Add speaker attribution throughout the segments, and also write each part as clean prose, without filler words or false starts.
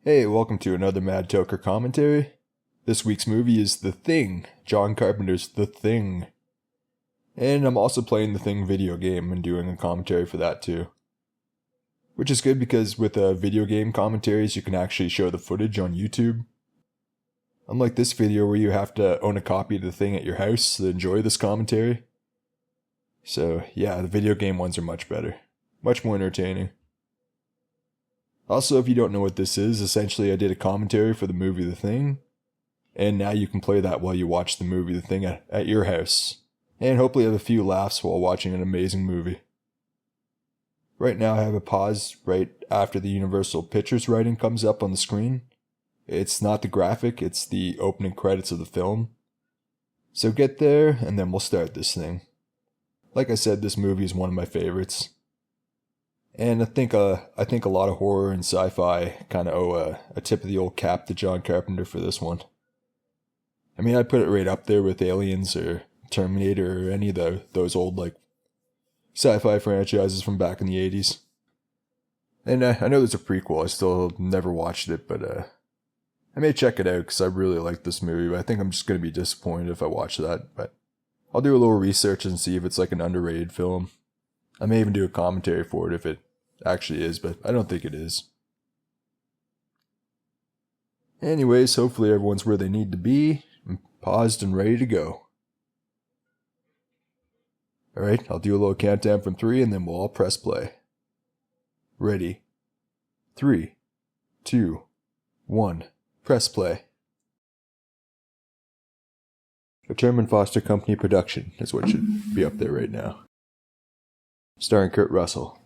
Speaker 1: Hey, welcome to another Mad Toker commentary. This week's movie is The Thing, John Carpenter's The Thing. And I'm also playing The Thing video game and doing a commentary for that too. Which is good because with video game commentaries you can actually show the footage on YouTube. Unlike this video where you have to own a copy of The Thing at your house to enjoy this commentary. So yeah, the video game ones are much better. Much more entertaining. Also, if you don't know what this is, essentially I did a commentary for the movie The Thing, and now you can play that while you watch the movie The Thing at your house, and hopefully have a few laughs while watching an amazing movie. Right now I have a pause right after the Universal Pictures writing comes up on the screen. It's not the graphic, it's the opening credits of the film. So get there, and then we'll start this thing. Like I said, this movie is one of my favorites. And I think a lot of horror and sci-fi kind of owe a tip of the old cap to John Carpenter for this one. I mean, I'd put it right up there with Aliens or Terminator or any of those old like sci-fi franchises from back in the 80s. And I know there's a prequel, I still never watched it, but I may check it out because I really like this movie, but I think I'm just going to be disappointed if I watch that. But I'll do a little research and see if it's like an underrated film. I may even do a commentary for it if it actually is, but I don't think it is. Anyways, hopefully everyone's where they need to be, and paused and ready to go. Alright, I'll do a little countdown from 3 and then we'll all press play. Ready. 3, 2, 1, press play. A Truman Foster Company production is what should be up there right now. Starring Kurt Russell.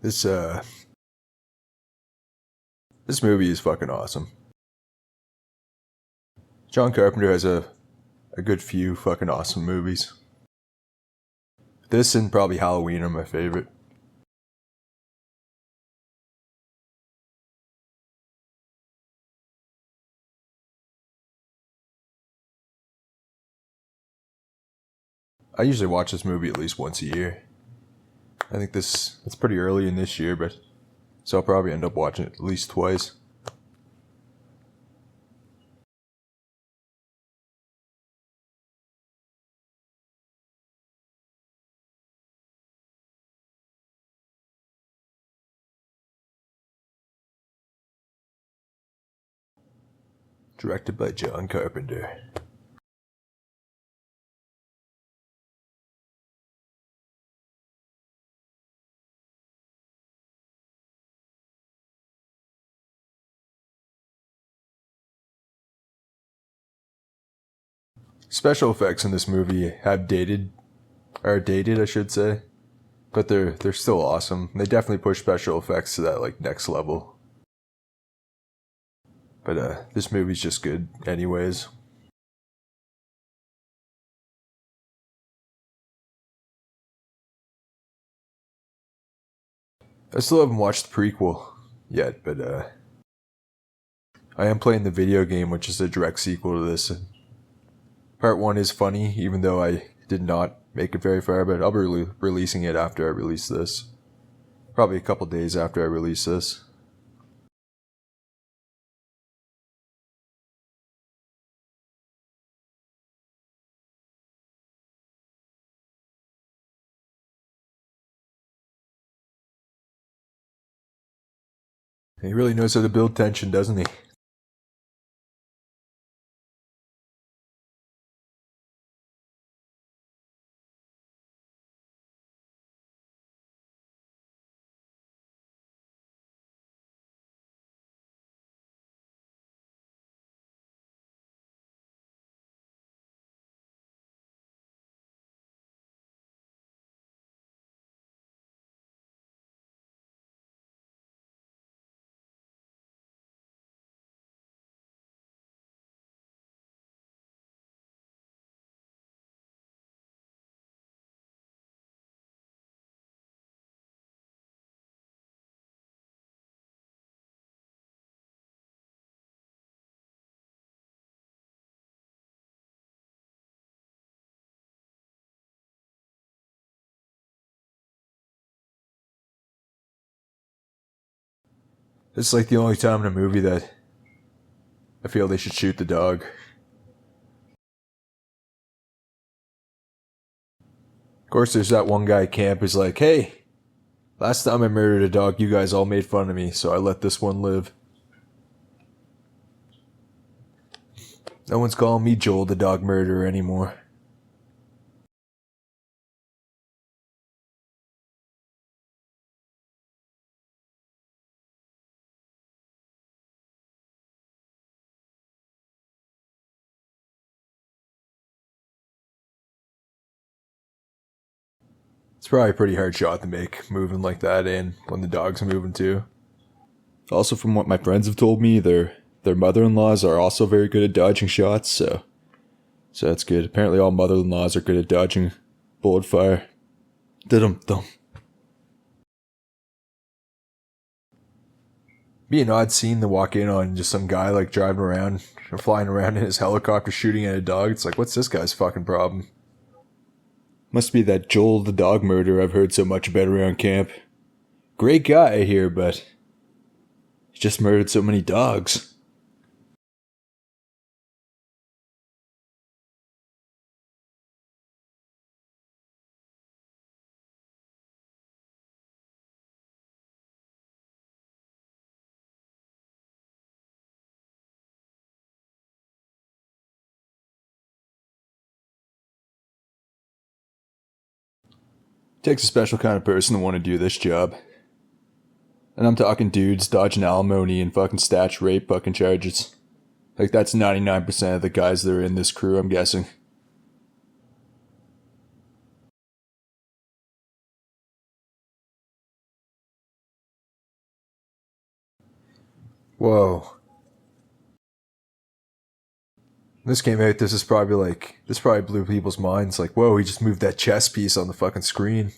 Speaker 1: This movie is fucking awesome. John Carpenter has a good few fucking awesome movies. This and probably Halloween are my favorite. I usually watch this movie at least once a year. I think it's pretty early in this year, but so I'll probably end up watching it at least twice. Directed by John Carpenter. Special effects in this movie are dated, I should say, but they're still awesome. They definitely push special effects to that like next level. But this movie's just good anyways. I still haven't watched the prequel yet, but I am playing the video game, which is a direct sequel to this. Part 1 is funny, even though I did not make it very far, but I'll be releasing it after I release this. Probably a couple days after I release this. He really knows how to build tension, doesn't he? It's like the only time in a movie that I feel they should shoot the dog. Of course, there's that one guy at camp who's like, hey, last time I murdered a dog, you guys all made fun of me, so I let this one live. No one's calling me Joel the dog murderer anymore. It's probably a pretty hard shot to make, moving like that and when the dog's moving too. Also, from what my friends have told me, their mother-in-laws are also very good at dodging shots, so that's good. Apparently all mother-in-laws are good at dodging bullet fire. Dum-dum. Be an odd scene to walk in on, just some guy like driving around or flying around in his helicopter shooting at a dog. It's like, what's this guy's fucking problem? Must be that Joel the dog murderer I've heard so much about around camp. Great guy, I hear, but he just murdered so many dogs. Takes a special kind of person to want to do this job. And I'm talking dudes dodging alimony and fucking statch rape fucking charges. Like, that's 99% of the guys that are in this crew, I'm guessing. Whoa. This came out, this probably blew people's minds. Like, whoa, he just moved that chess piece on the fucking screen.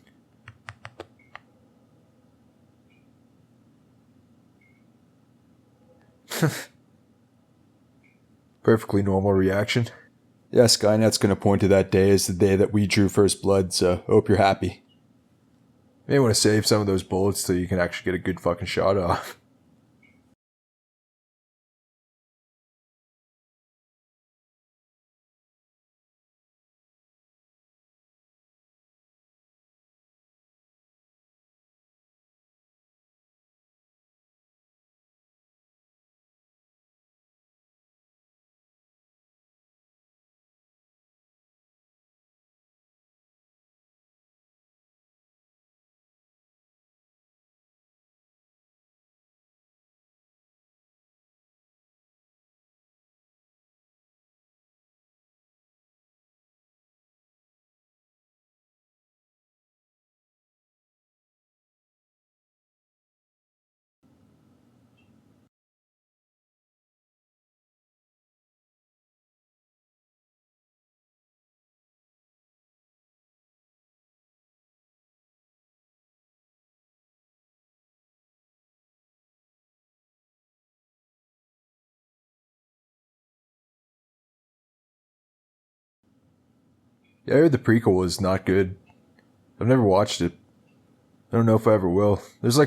Speaker 1: Perfectly normal reaction. Yeah, Skynet's gonna point to that day as the day that we drew first blood, so hope you're happy. You may want to save some of those bullets so you can actually get a good fucking shot off. Yeah, I heard the prequel was not good. I've never watched it. I don't know if I ever will. There's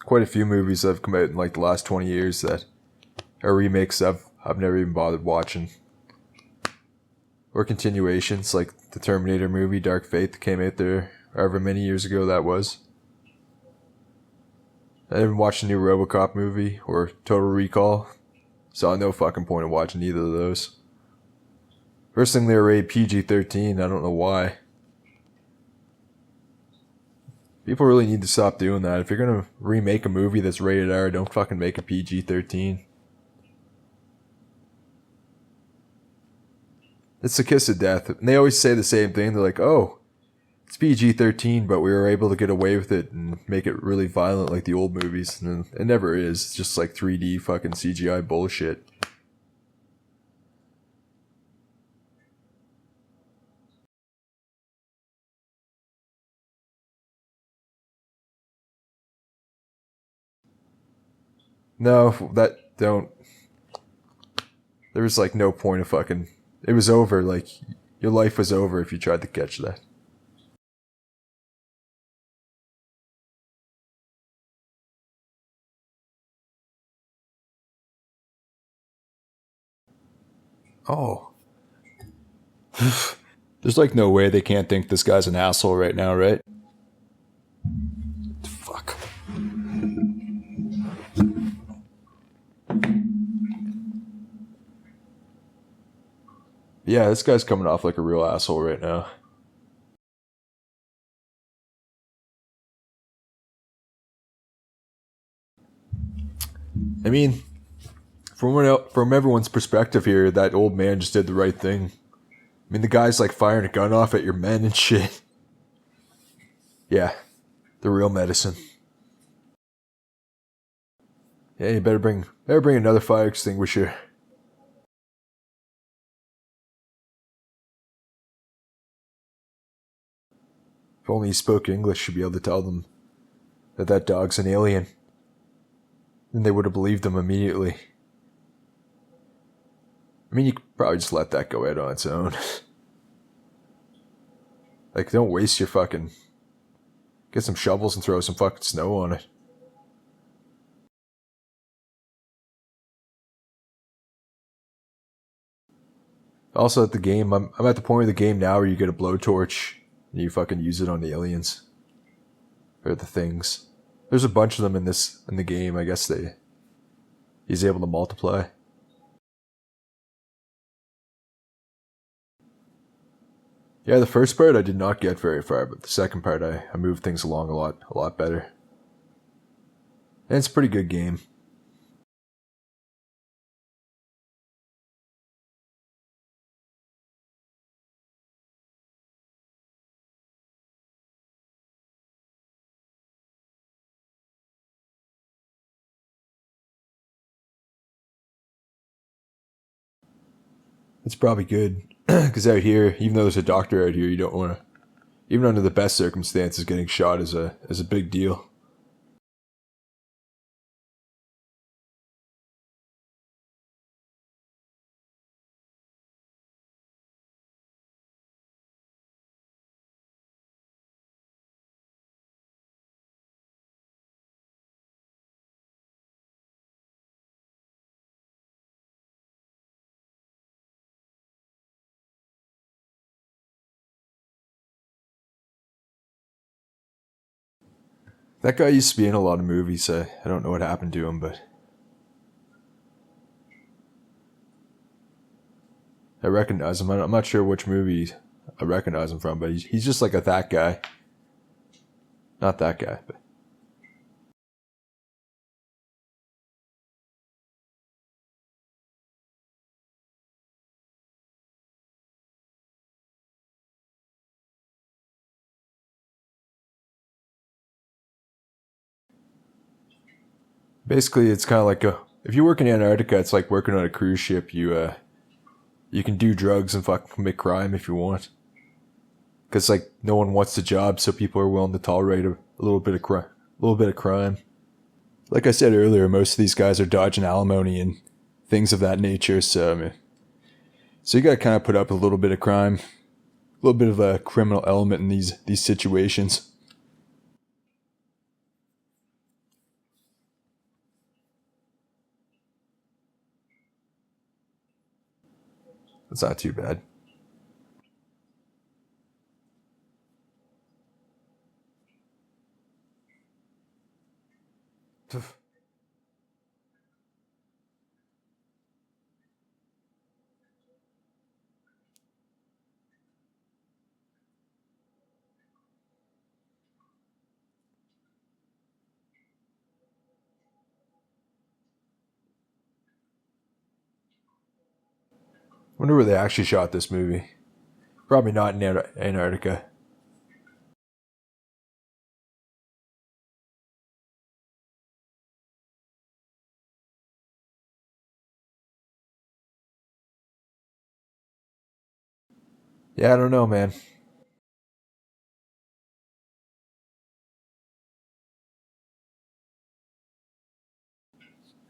Speaker 1: quite a few movies that have come out in like the last 20 years that are remakes I've never even bothered watching. Or continuations, like the Terminator movie, Dark Fate, that came out there however many years ago that was. I haven't watched a new RoboCop movie or Total Recall. Saw no fucking point in watching either of those. First thing, they were rated PG-13, I don't know why. People really need to stop doing that. If you're gonna remake a movie that's rated R, don't fucking make it PG-13. It's the kiss of death. And they always say the same thing. They're like, oh, it's PG-13, but we were able to get away with it and make it really violent like the old movies. And it never is. It's just like 3D fucking CGI bullshit. No, don't. There was like no point of fucking. It was over. Like, your life was over if you tried to catch that. Oh. There's like no way they can't think this guy's an asshole right now, right? Fuck. Yeah, this guy's coming off like a real asshole right now. I mean, from everyone's perspective here, that old man just did the right thing. I mean, the guy's like firing a gun off at your men and shit. Yeah, the real medicine. Yeah, you better bring another fire extinguisher. If only he spoke English, you'd be able to tell them that dog's an alien. Then they would have believed him immediately. I mean, you could probably just let that go out on its own. Like, don't waste your fucking... Get some shovels and throw some fucking snow on it. Also, at the game, I'm at the point of the game now where you get a blowtorch and you fucking use it on the aliens. Or the things. There's a bunch of them in the game. I guess he's able to multiply. Yeah, the first part I did not get very far, but the second part I moved things along a lot better. And it's a pretty good game. It's probably good. Because out here, even though there's a doctor out here, you don't want to... Even under the best circumstances, getting shot is a big deal. That guy used to be in a lot of movies. I don't know what happened to him, but... I recognize him. I'm not sure which movie I recognize him from, but he's just like that guy. Not that guy, but... Basically, it's kind of like if you work in Antarctica, it's like working on a cruise ship. You can do drugs and fucking commit crime if you want. Because like no one wants the job, so people are willing to tolerate a little bit of crime. Like I said earlier, most of these guys are dodging alimony and things of that nature. So you got to kind of put up a little bit of crime, a little bit of a criminal element in these situations. It's not too bad. Wonder where they actually shot this movie. Probably not in Antarctica. Yeah, I don't know, man.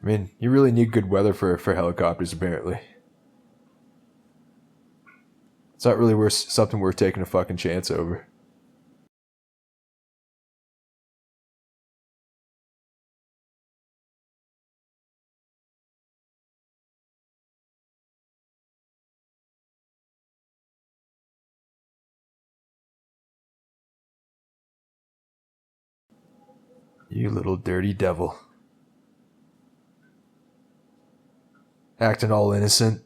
Speaker 1: I mean, you really need good weather for helicopters, apparently. It's not really something worth taking a fucking chance over. You little dirty devil. Acting all innocent.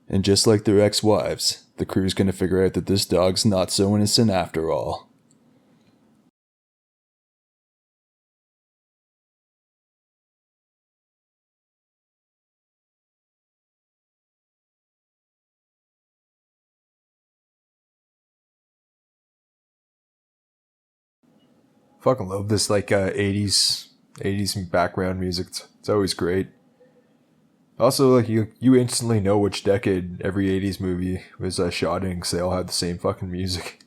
Speaker 1: And just like their ex-wives, the crew's gonna figure out that this dog's not so innocent after all. Fucking love this 80s background music. It's always great. Also, like you instantly know which decade every 80s movie was shot in because they all have the same fucking music.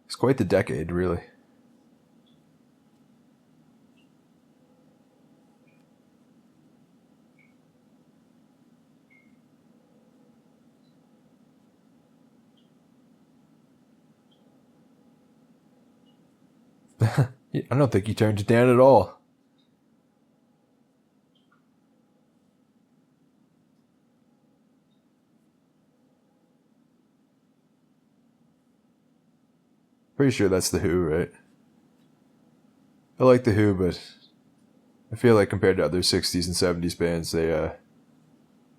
Speaker 1: It's quite the decade, really. I don't think he turned it down at all. Pretty sure that's The Who, right? I like The Who, but I feel like compared to other 60s and 70s bands, they're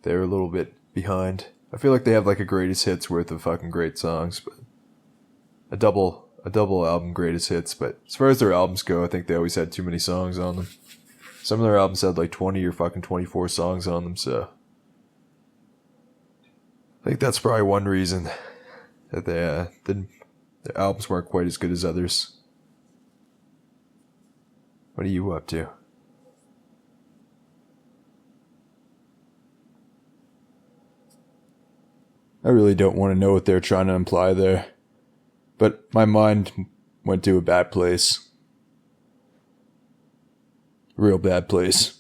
Speaker 1: a little bit behind. I feel like they have like a greatest hits worth of fucking great songs, but a double album greatest hits. But as far as their albums go, I think they always had too many songs on them. Some of their albums had like 20 or fucking 24 songs on them, so I think that's probably one reason that their albums weren't quite as good as others. What are you up to? I really don't want to know what they're trying to imply there, but my mind went to a bad place. Real bad place.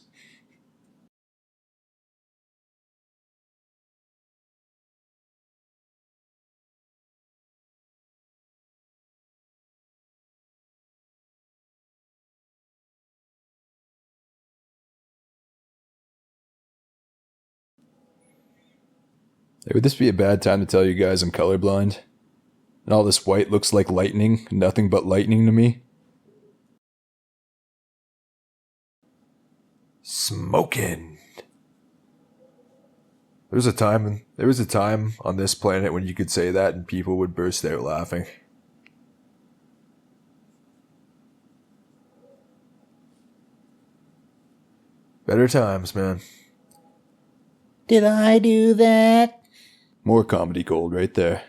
Speaker 1: Hey, would this be a bad time to tell you guys I'm colorblind? And all this white looks like lightning, nothing but lightning to me? Smoking. There was a time on this planet when you could say that and people would burst out laughing. Better times, man.
Speaker 2: Did I do that?
Speaker 1: More comedy gold right there.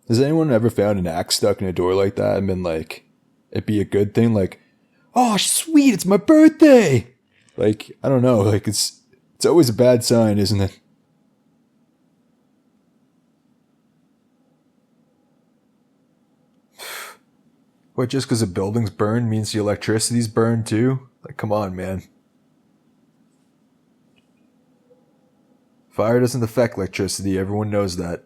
Speaker 1: Has anyone ever found an axe stuck in a door like that and been like, it'd be a good thing? Like, oh, sweet, it's my birthday! Like, I don't know, like, it's always a bad sign, isn't it? What, just because a building's burned means the electricity's burned too? Like, come on, man. Fire doesn't affect electricity, everyone knows that.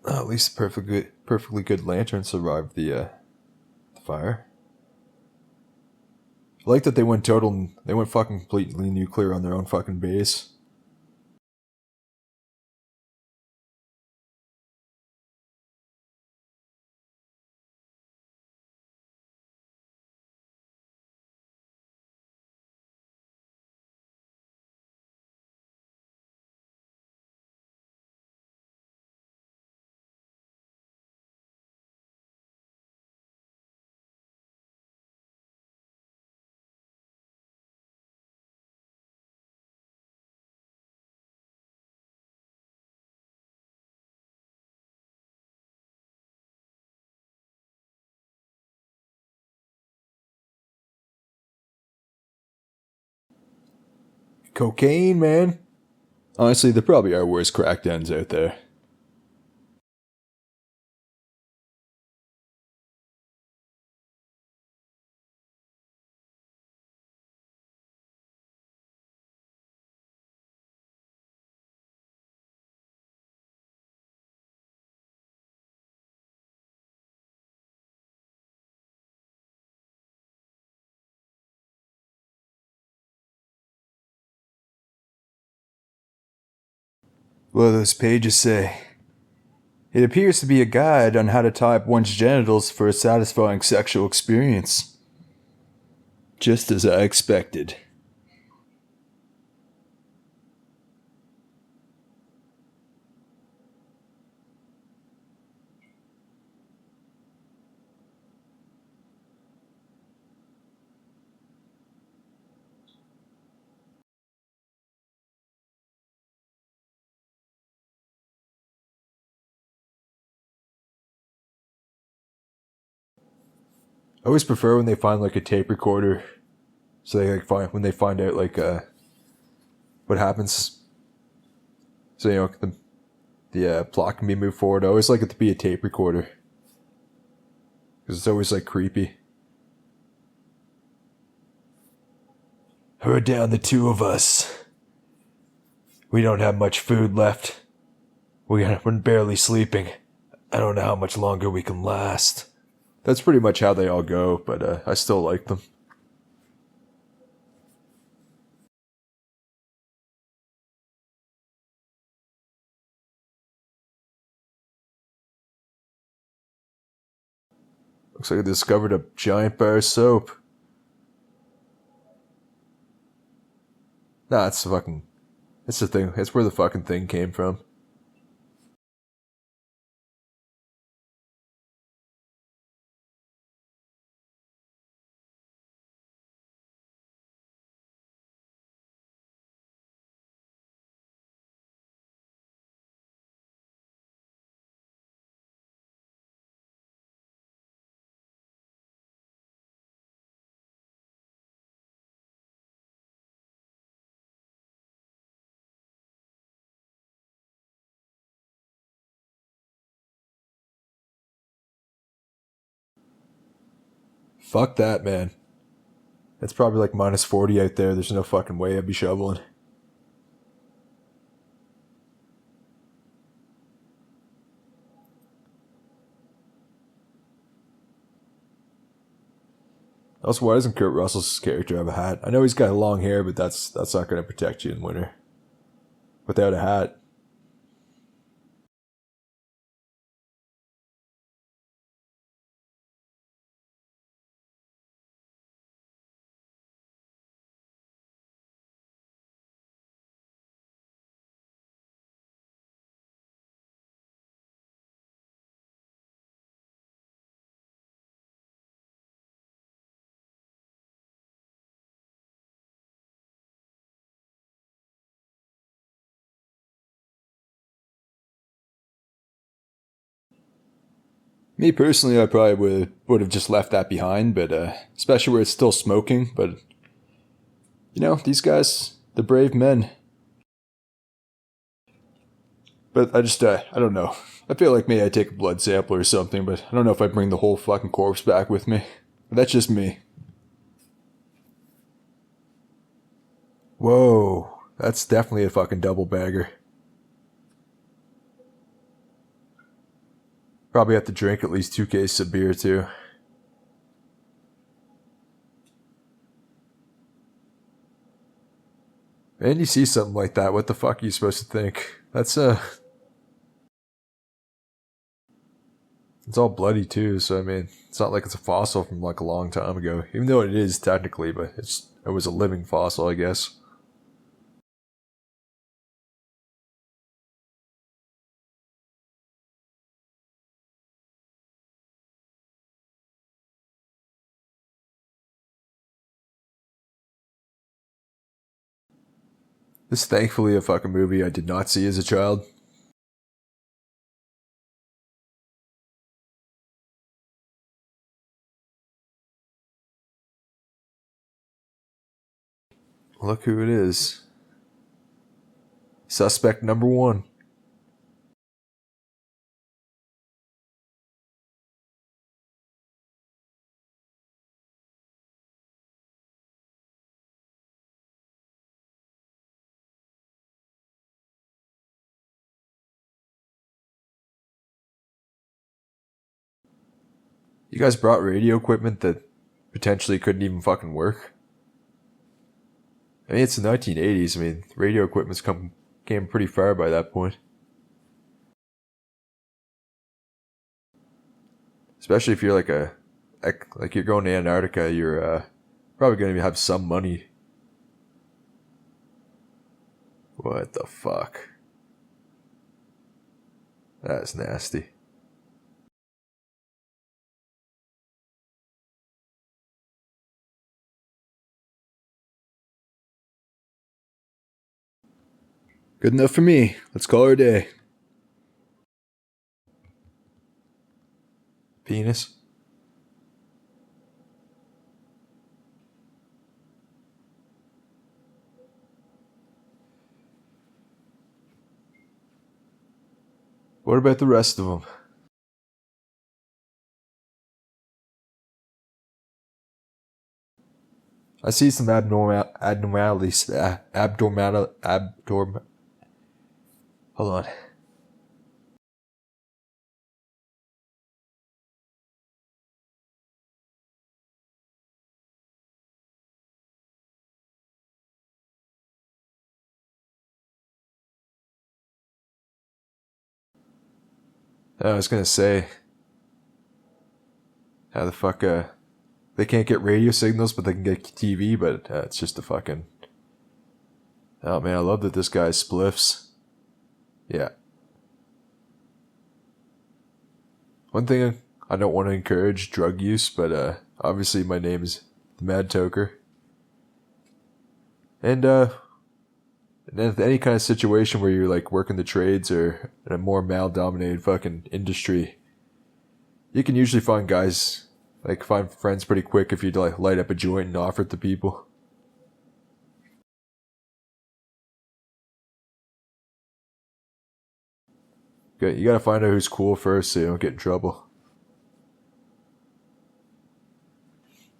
Speaker 1: Oh, at least the perfectly good lantern survived the fire. I like that they went fucking completely nuclear on their own fucking base. Cocaine, man. Honestly, there probably are worse crack dens out there. What do those pages say? It appears to be a guide on how to tie up one's genitals for a satisfying sexual experience. Just as I expected. I always prefer when they find like a tape recorder, so they like find when they find out like what happens. So the plot can be moved forward. I always like it to be a tape recorder because it's always like creepy. We're down the two of us. We don't have much food left. We're barely sleeping. I don't know how much longer we can last. That's pretty much how they all go, but I still like them. Looks like I discovered a giant bar of soap. Nah, it's the thing. It's where the fucking thing came from. Fuck that, man. It's probably like minus 40 out there. There's no fucking way I'd be shoveling. Also, why doesn't Kurt Russell's character have a hat? I know he's got long hair, but that's not going to protect you in winter. Without a hat. Me personally, I probably would have just left that behind, but especially where it's still smoking. But these guys, they're brave men. But I don't know. I feel like maybe I'd take a blood sample or something, but I don't know if I'd bring the whole fucking corpse back with me. But that's just me. Whoa, that's definitely a fucking double bagger. Probably have to drink at least 2 cases of beer too. And you see something like that, what the fuck are you supposed to think? It's all bloody too, so I mean, it's not like it's a fossil from like a long time ago. Even though it is technically, but it was a living fossil, I guess. This is thankfully a fucking movie I did not see as a child. Look who it is. Suspect number 1. You guys brought radio equipment that potentially couldn't even fucking work? I mean, it's the 1980s. I mean, radio equipment's came pretty far by that point. Especially if you're like you're going to Antarctica, you're probably going to have some money. What the fuck? That's nasty. Good enough for me. Let's call her a day. Penis. What about the rest of them? I see some abnormalities. Hold on. I was gonna say, how the fuck, they can't get radio signals, but they can get TV, but it's just a fucking... Oh man, I love that this guy spliffs. Yeah. One thing, I don't want to encourage drug use, but obviously my name is the Mad Toker. And in any kind of situation where you're like working the trades or in a more male-dominated fucking industry, you can usually find guys, like find friends pretty quick if you like light up a joint and offer it to people. Okay, you gotta find out who's cool first so you don't get in trouble.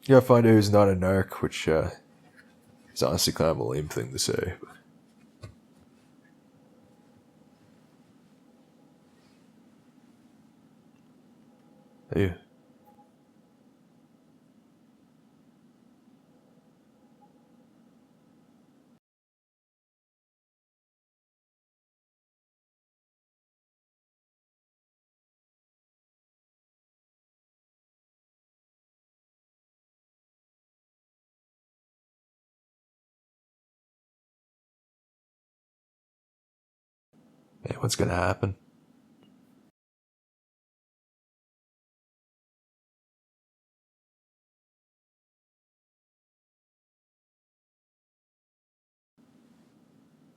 Speaker 1: You gotta find out who's not a narc, which is honestly kind of a lame thing to say. Hey. Hey, what's gonna happen?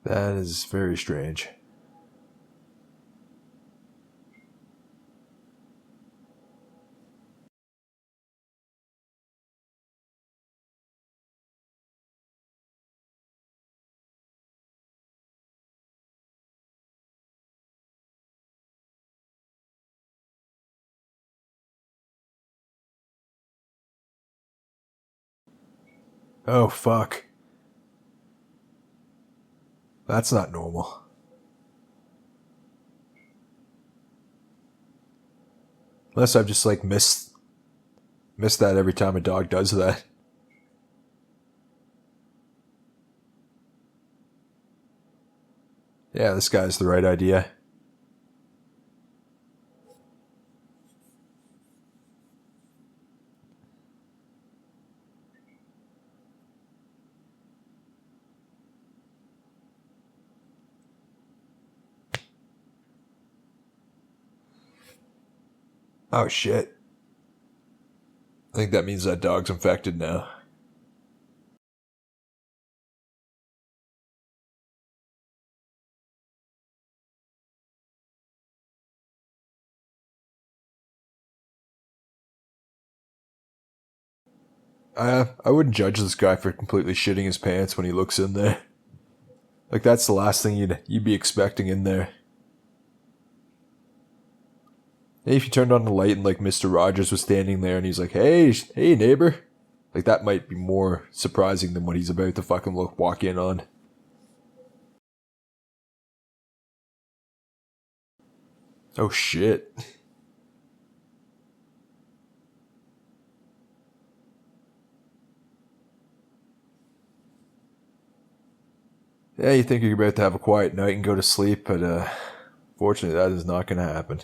Speaker 1: That is very strange. Oh fuck. That's not normal. Unless I've just like missed that every time a dog does that. Yeah, this guy's the right idea. Oh shit. I think that means that dog's infected now. I wouldn't judge this guy for completely shitting his pants when he looks in there. Like, that's the last thing you'd be expecting in there. Hey, if you turned on the light and like Mr. Rogers was standing there and he's like, hey neighbor. Like, that might be more surprising than what he's about to fucking walk in on. Oh shit. Yeah, you think you're about to have a quiet night and go to sleep, but fortunately that is not going to happen.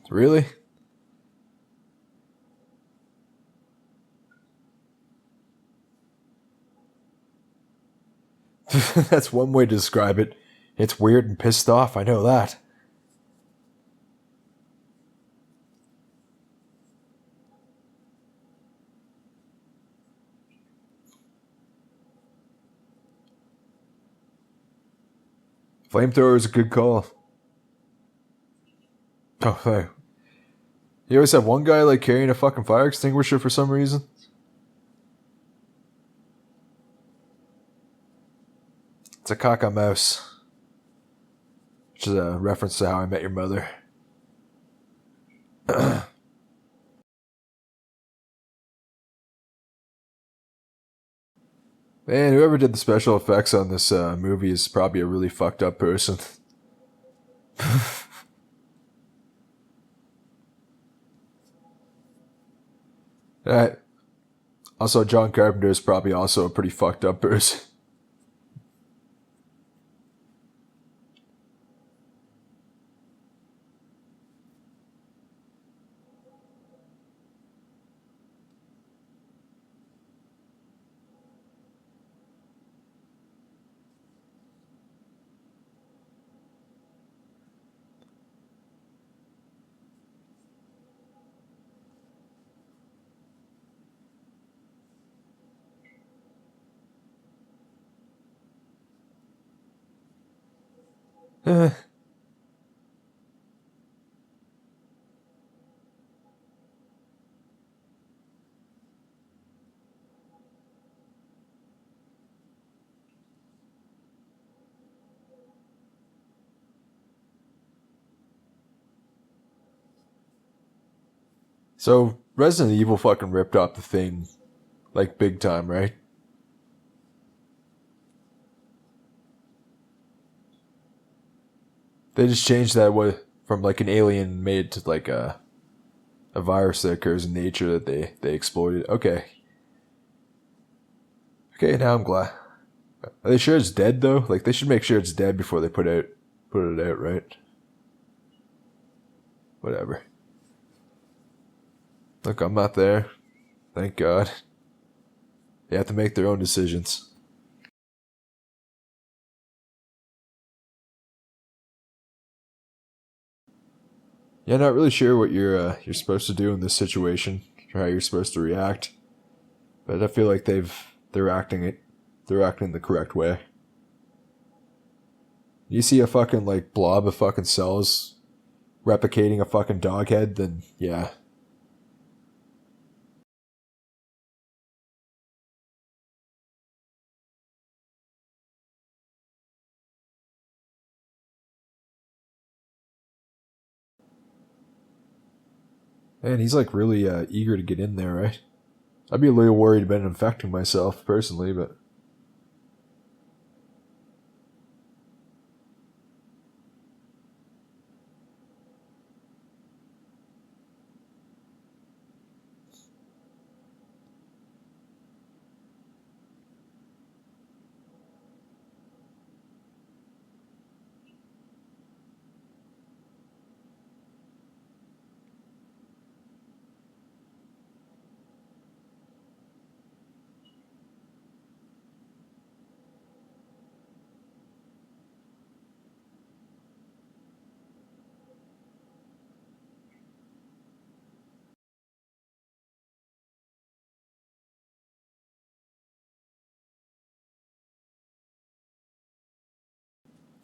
Speaker 1: Really? That's one way to describe it. It's weird and pissed off, I know that. Flamethrower is a good call. Oh, hey. You always have one guy like carrying a fucking fire extinguisher for some reason. It's a caca mouse, which is a reference to How I Met Your Mother. Man, whoever did the special effects on this movie is probably a really fucked up person. Alright. Also, John Carpenter is probably also a pretty fucked up person. So, Resident Evil fucking ripped off the thing, like, big time, right? They just changed that from like an alien made to like a virus that occurs in nature that they exploited. Okay. Okay, now I'm glad. Are they sure it's dead though? Like, they should make sure it's dead before they put it out, right? Whatever. Look, I'm not there. Thank God. They have to make their own decisions. Yeah, not really sure what you're supposed to do in this situation or how you're supposed to react, but I feel like they're acting the correct way. You see a fucking like blob of fucking cells replicating a fucking dog head, then yeah. Man, he's like really eager to get in there, right? I'd be a little worried about infecting myself personally, but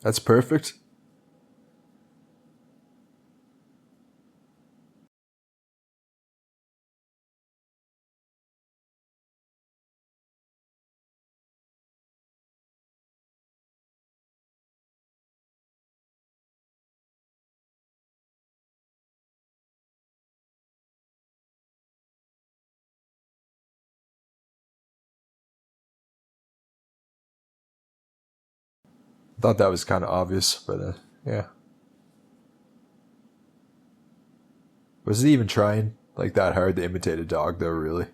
Speaker 1: that's perfect. Thought that was kind of obvious, but yeah. Was it even trying like that hard to imitate a dog, though? Really?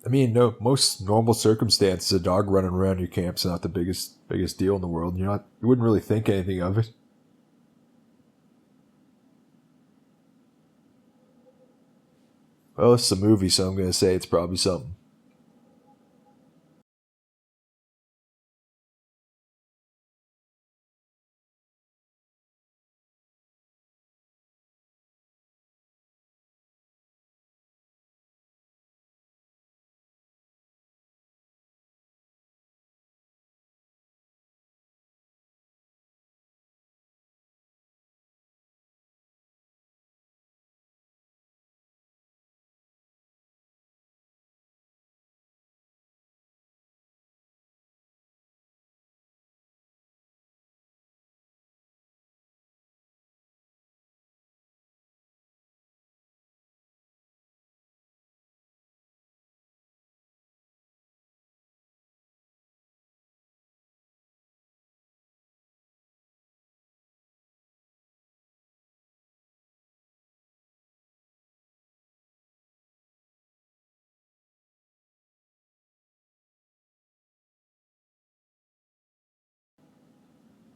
Speaker 1: I mean, no. Most normal circumstances, a dog running around your camp's not the biggest deal in the world. You wouldn't really think anything of it. Well, it's a movie, so I'm gonna say it's probably something.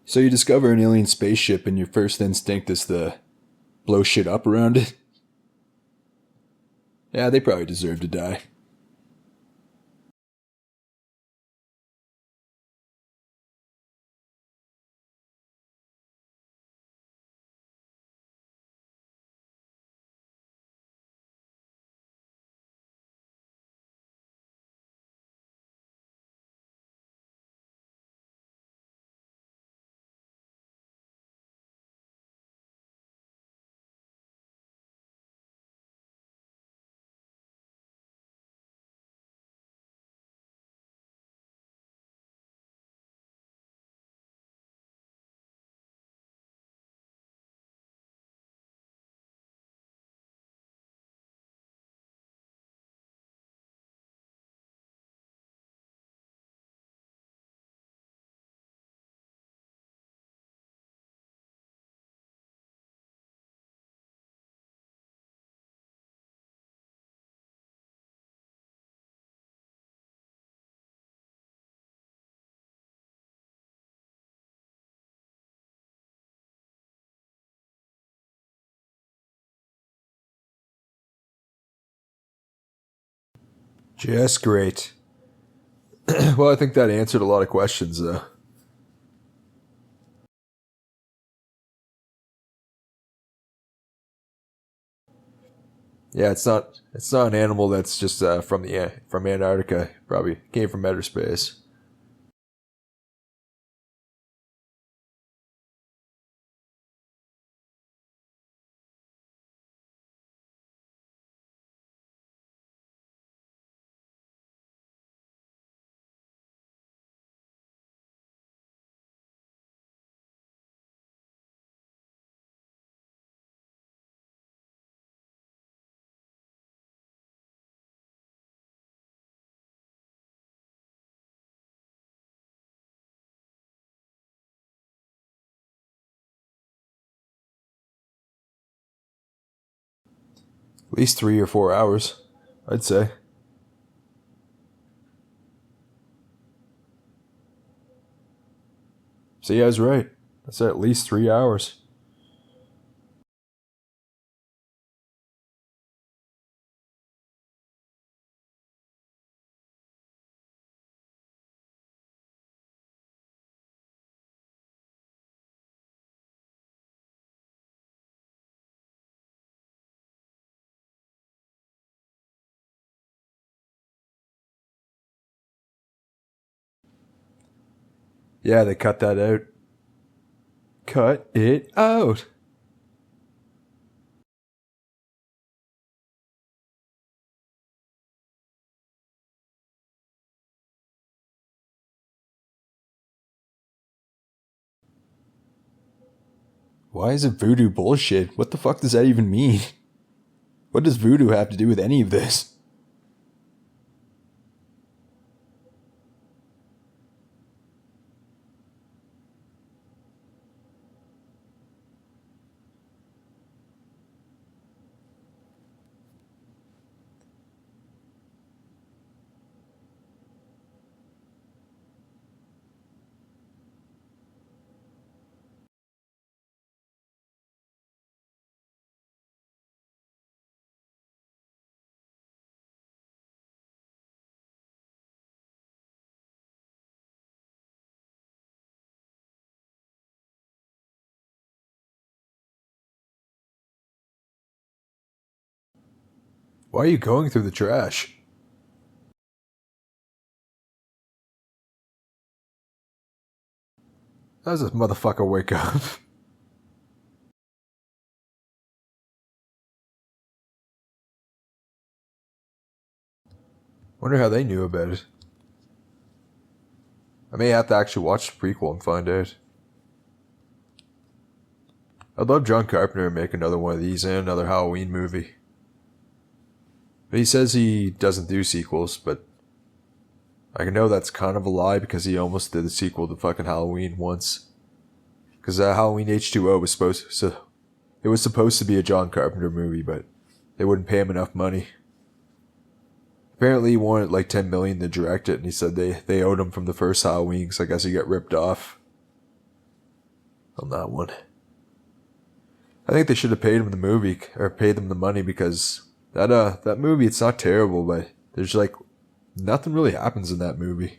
Speaker 1: So you discover an alien spaceship, and your first instinct is to blow shit up around it. Yeah, they probably deserve to die. Just great. Well, I think that answered a lot of questions, though. Yeah, it's not an animal that's just from Antarctica. Probably came from outer space. At least 3 or 4 hours, I'd say. So yeah, I was right. I said at least 3 hours. Yeah, they cut that out. Cut it out. Why is it voodoo bullshit? What the fuck does that even mean? What does voodoo have to do with any of this? Why are you going through the trash? How does this motherfucker wake up? Wonder how they knew about it. I may have to actually watch the prequel and find out. I'd love John Carpenter to make another one of these and another Halloween movie. But he says he doesn't do sequels, but I know that's kind of a lie because he almost did a sequel to fucking Halloween once. Because Halloween H2O was supposed to be a John Carpenter movie, but they wouldn't pay him enough money. Apparently he wanted like $10 million to direct it, and he said they owed him from the first Halloween, so I guess he got ripped off on that one. I think they should have paid him paid them the money, because that movie, it's not terrible, but there's like nothing really happens in that movie.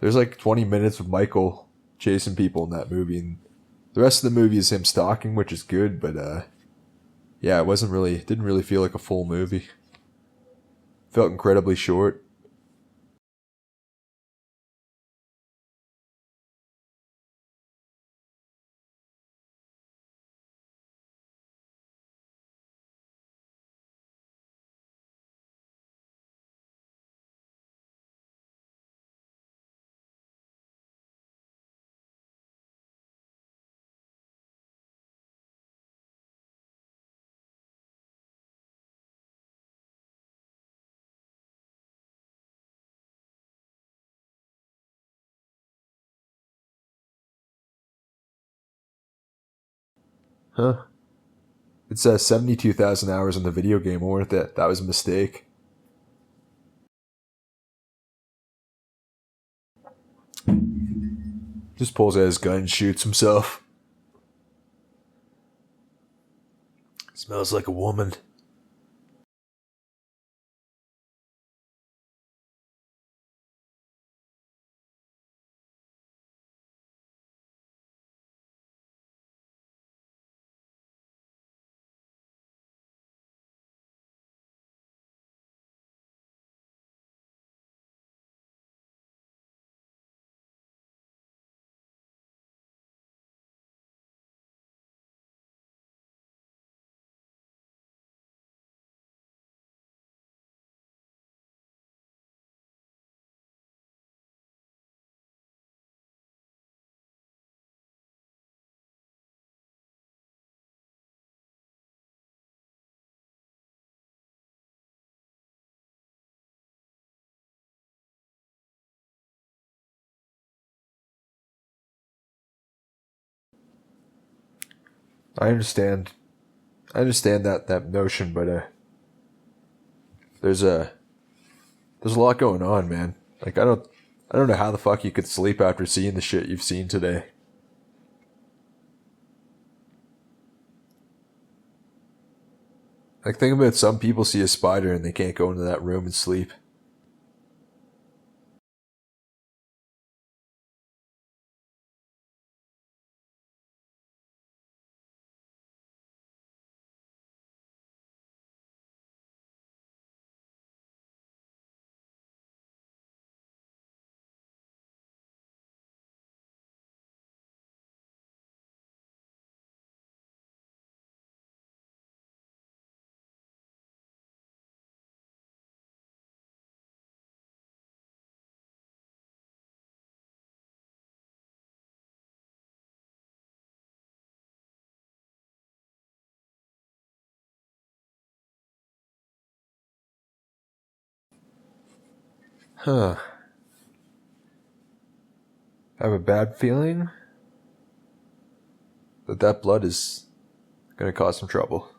Speaker 1: There's like 20 minutes of Michael chasing people in that movie, and the rest of the movie is him stalking, which is good, but yeah, didn't really feel like a full movie. Felt incredibly short. Huh. It says 72,000 hours in the video game. I wonder if that was a mistake. Just pulls out his gun and shoots himself. Smells like a woman. I understand. I understand that notion, but there's a lot going on, man. Like I don't know how the fuck you could sleep after seeing the shit you've seen today. Like, think about, some people see a spider and they can't go into that room and sleep. Huh. I have a bad feeling that blood is gonna cause some trouble.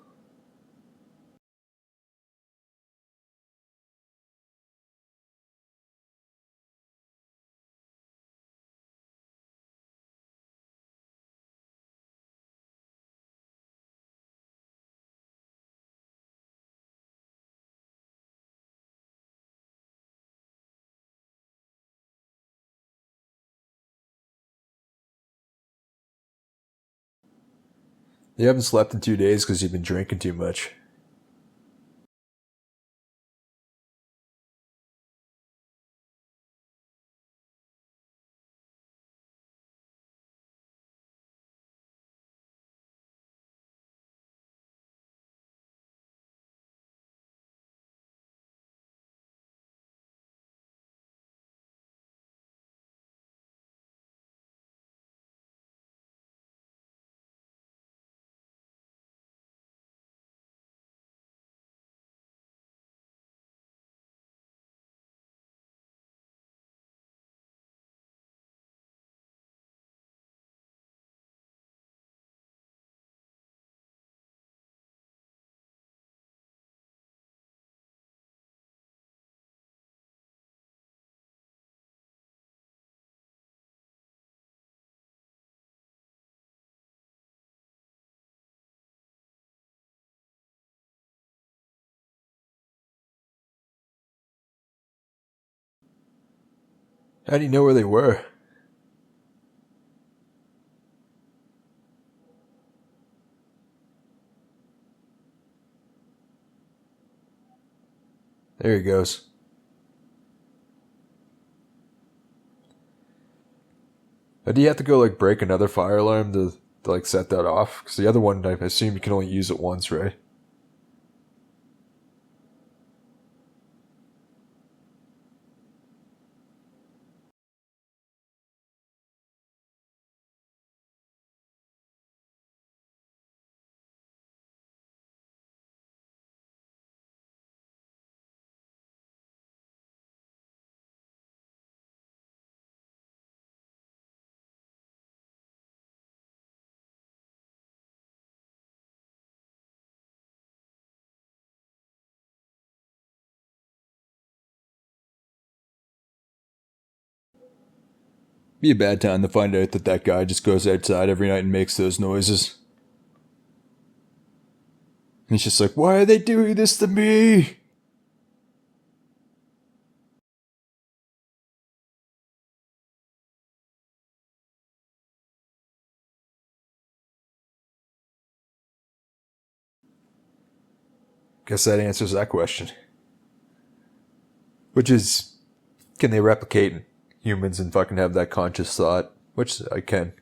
Speaker 1: You haven't slept in 2 days because you've been drinking too much. How do you know where they were? There he goes. Do you have to go like break another fire alarm to like set that off? Because the other one, I assume you can only use it once, right? Be a bad time to find out that guy just goes outside every night and makes those noises. And he's just like, why are they doing this to me? Guess that answers that question. Which is, can they replicate humans and fucking have that conscious thought? Which I can.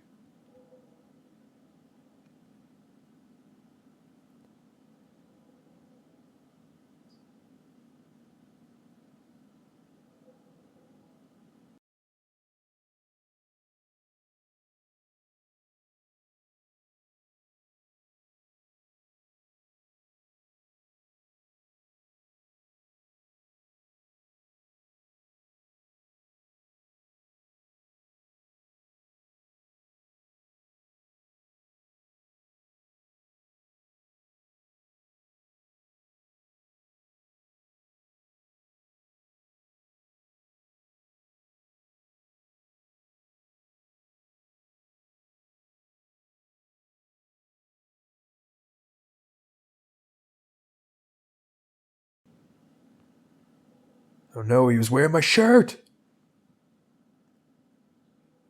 Speaker 1: Oh no, he was wearing my shirt!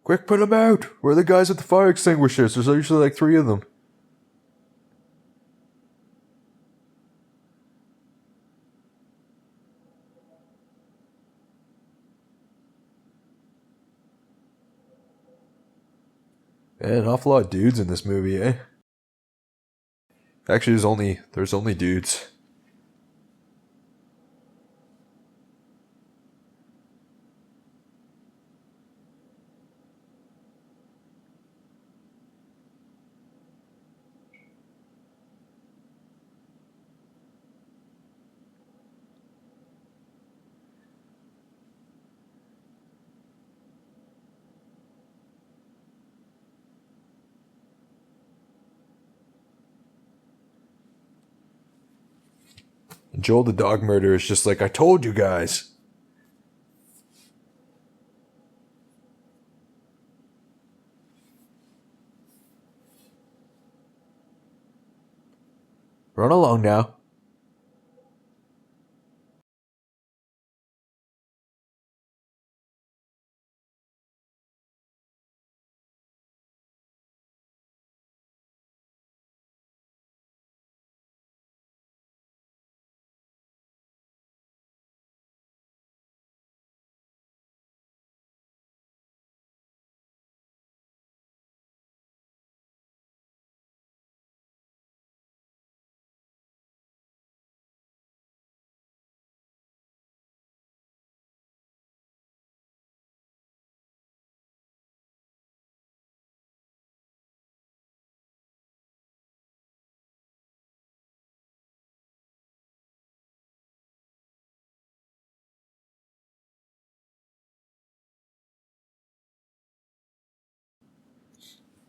Speaker 1: Quick, put him out! Where are the guys with the fire extinguishers? There's usually like 3 of them. Man, an awful lot of dudes in this movie, eh? Actually, there's only dudes. Joel the dog murderer is just like, I told you guys. Run along now.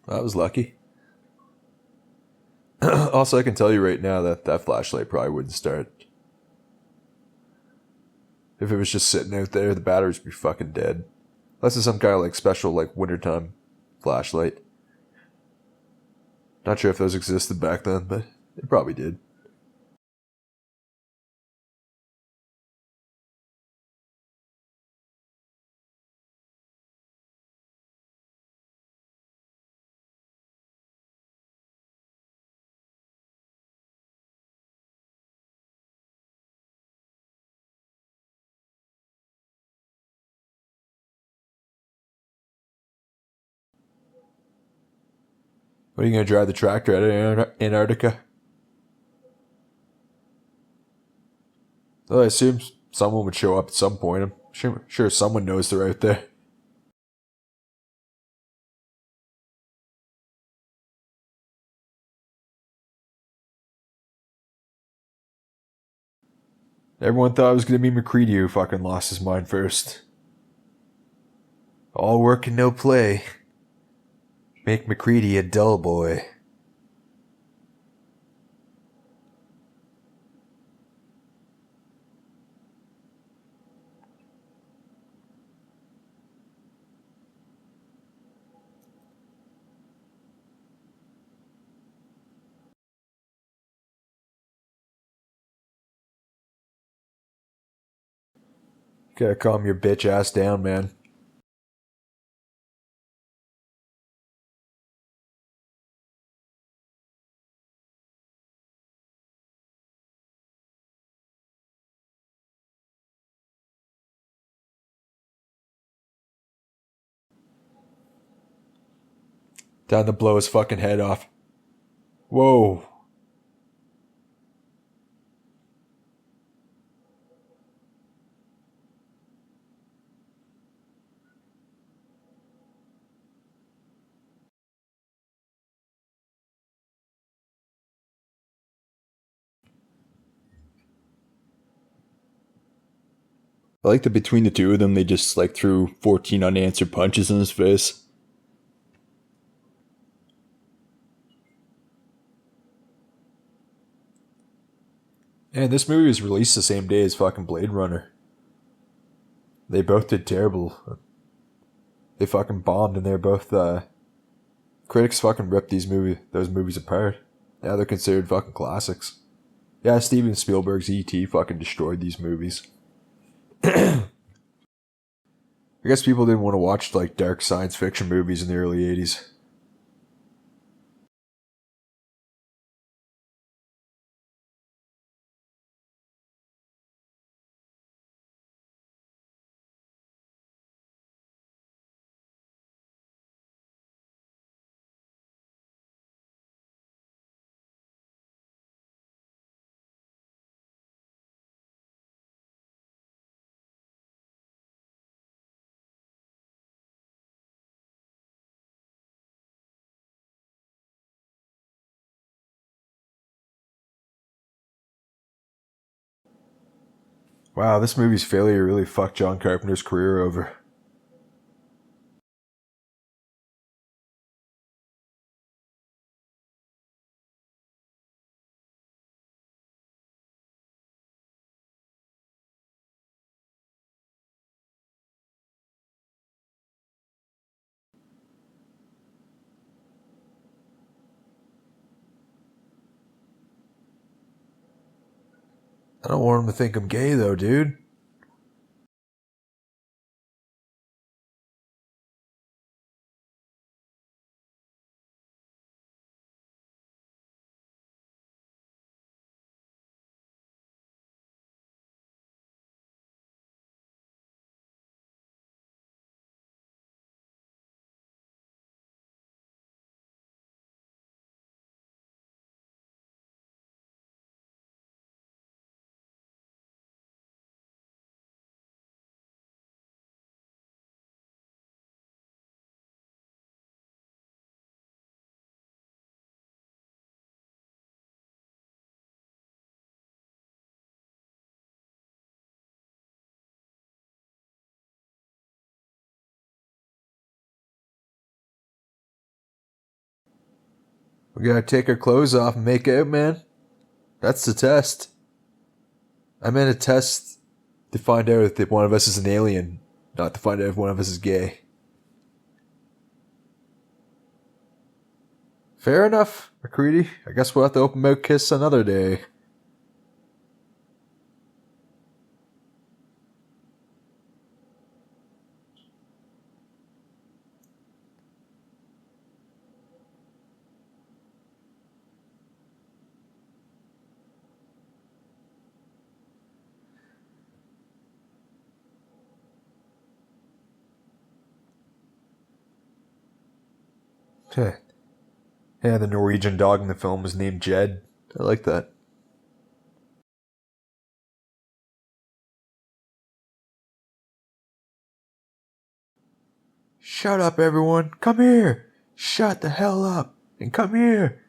Speaker 1: That was lucky. Also, I can tell you right now that that flashlight probably wouldn't start. If it was just sitting out there, the batteries would be fucking dead. Unless it's some kind of like special like wintertime flashlight. Not sure if those existed back then, but they probably did. What are you gonna drive the tractor out of Antarctica? Well, I assume someone would show up at some point. I'm sure someone knows they're out there. Everyone thought it was gonna be McCready who fucking lost his mind first. All work and no play. Make McCready a dull boy. Gotta calm your bitch ass down, man. Time to blow his fucking head off. Whoa. I like that between the two of them, they just like threw 14 unanswered punches in his face. And this movie was released the same day as fucking Blade Runner. They both did terrible. They fucking bombed, and they're both critics fucking ripped those movies apart. Now they're considered fucking classics. Yeah, Steven Spielberg's E.T. fucking destroyed these movies. I guess people didn't want to watch like dark science fiction movies in the early 80s. Wow, this movie's failure really fucked John Carpenter's career over. I don't want him to think I'm gay, though, dude. We gotta take our clothes off and make out, man. That's the test. I meant a test to find out if one of us is an alien, not to find out if one of us is gay. Fair enough, McCready. I guess we'll have to open mouth kiss another day. Yeah, the Norwegian dog in the film was named Jed. I like that. Shut up, everyone. Come here. Shut the hell up and come here.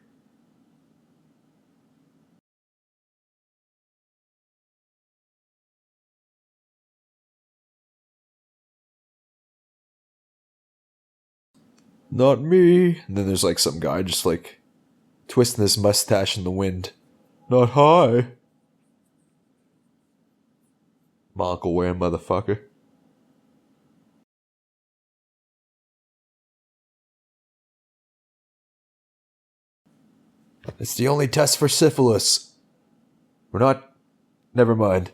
Speaker 1: Not me. And then there's like some guy just like twisting his mustache in the wind. Not high. Monocle wearing motherfucker. It's the only test for syphilis. We're not. Never mind.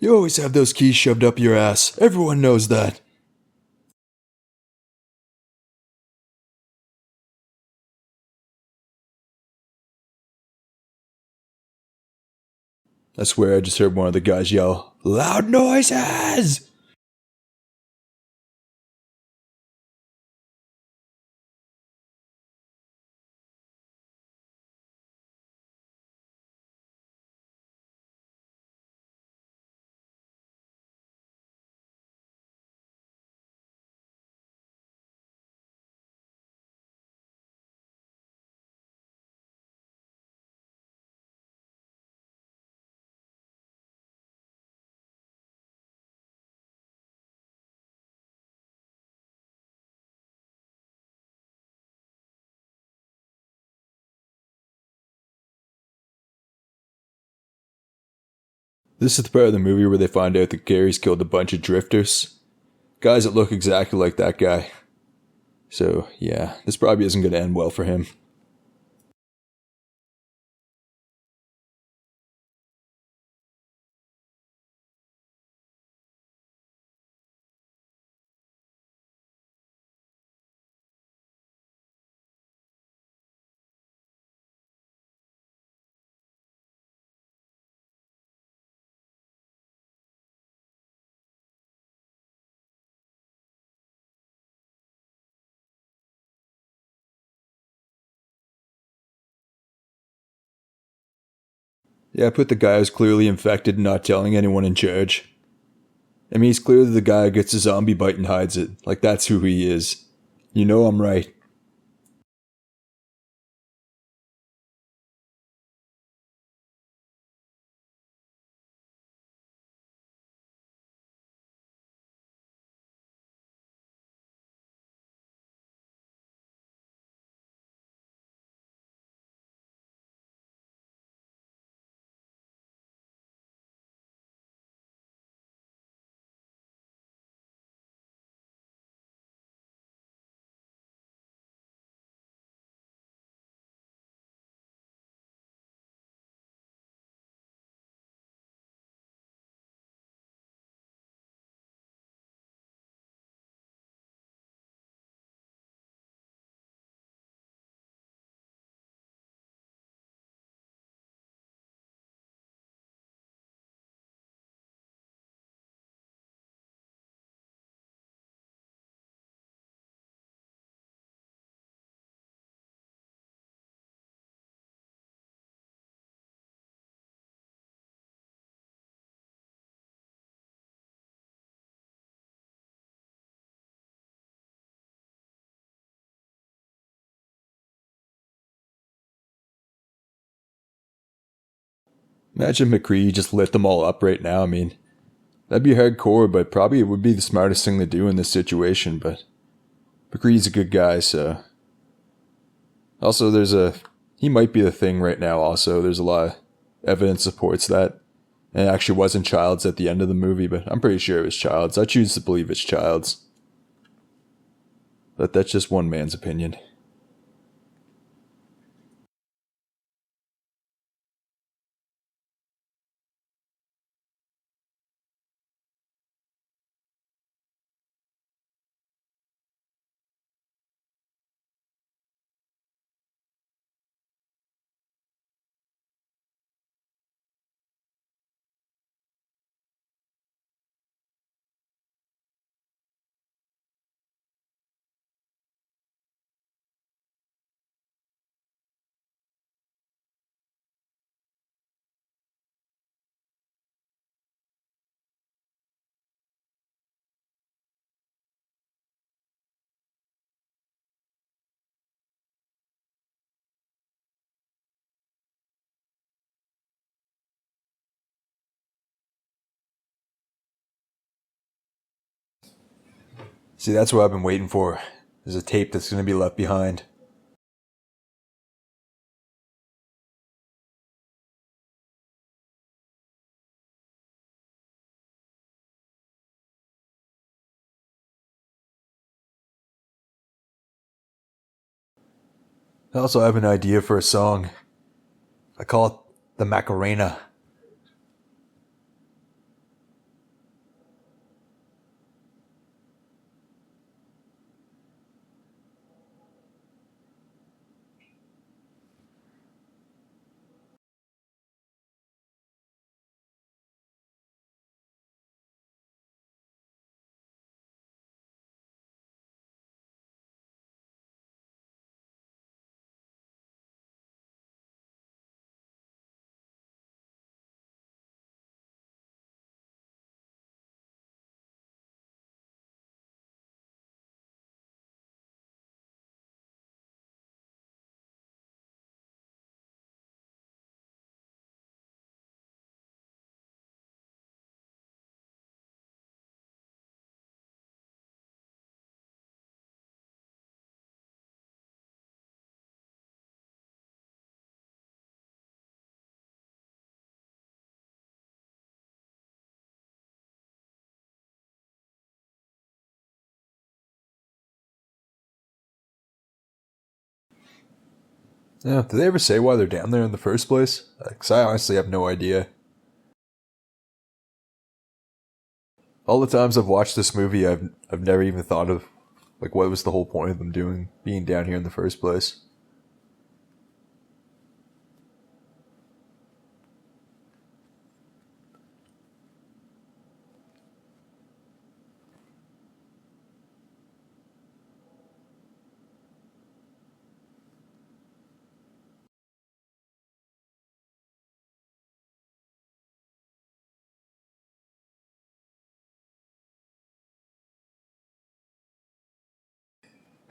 Speaker 1: You always have those keys shoved up your ass. Everyone knows that. I swear I just heard one of the guys yell, "Loud noises!" This is the part of the movie where they find out that Gary's killed a bunch of drifters. Guys that look exactly like that guy. So, yeah, this probably isn't going to end well for him. Yeah, put the guy who's clearly infected and not telling anyone in charge. I mean, he's clearly the guy who gets a zombie bite and hides it. Like, that's who he is. You know I'm right. Imagine McCree just lit them all up right now. I mean, that'd be hardcore, but probably it would be the smartest thing to do in this situation. But McCree's a good guy, so. Also, he might be the thing right now, also. There's a lot of evidence supports that. And it actually wasn't Childs at the end of the movie, but I'm pretty sure it was Childs. I choose to believe it's Childs. But that's just one man's opinion. See, that's what I've been waiting for. There's a tape that's going to be left behind. I also have an idea for a song. I call it the Macarena. Yeah, did they ever say why they're down there in the first place? Because I honestly have no idea. All the times I've watched this movie, I've never even thought of like what was the whole point of them being down here in the first place.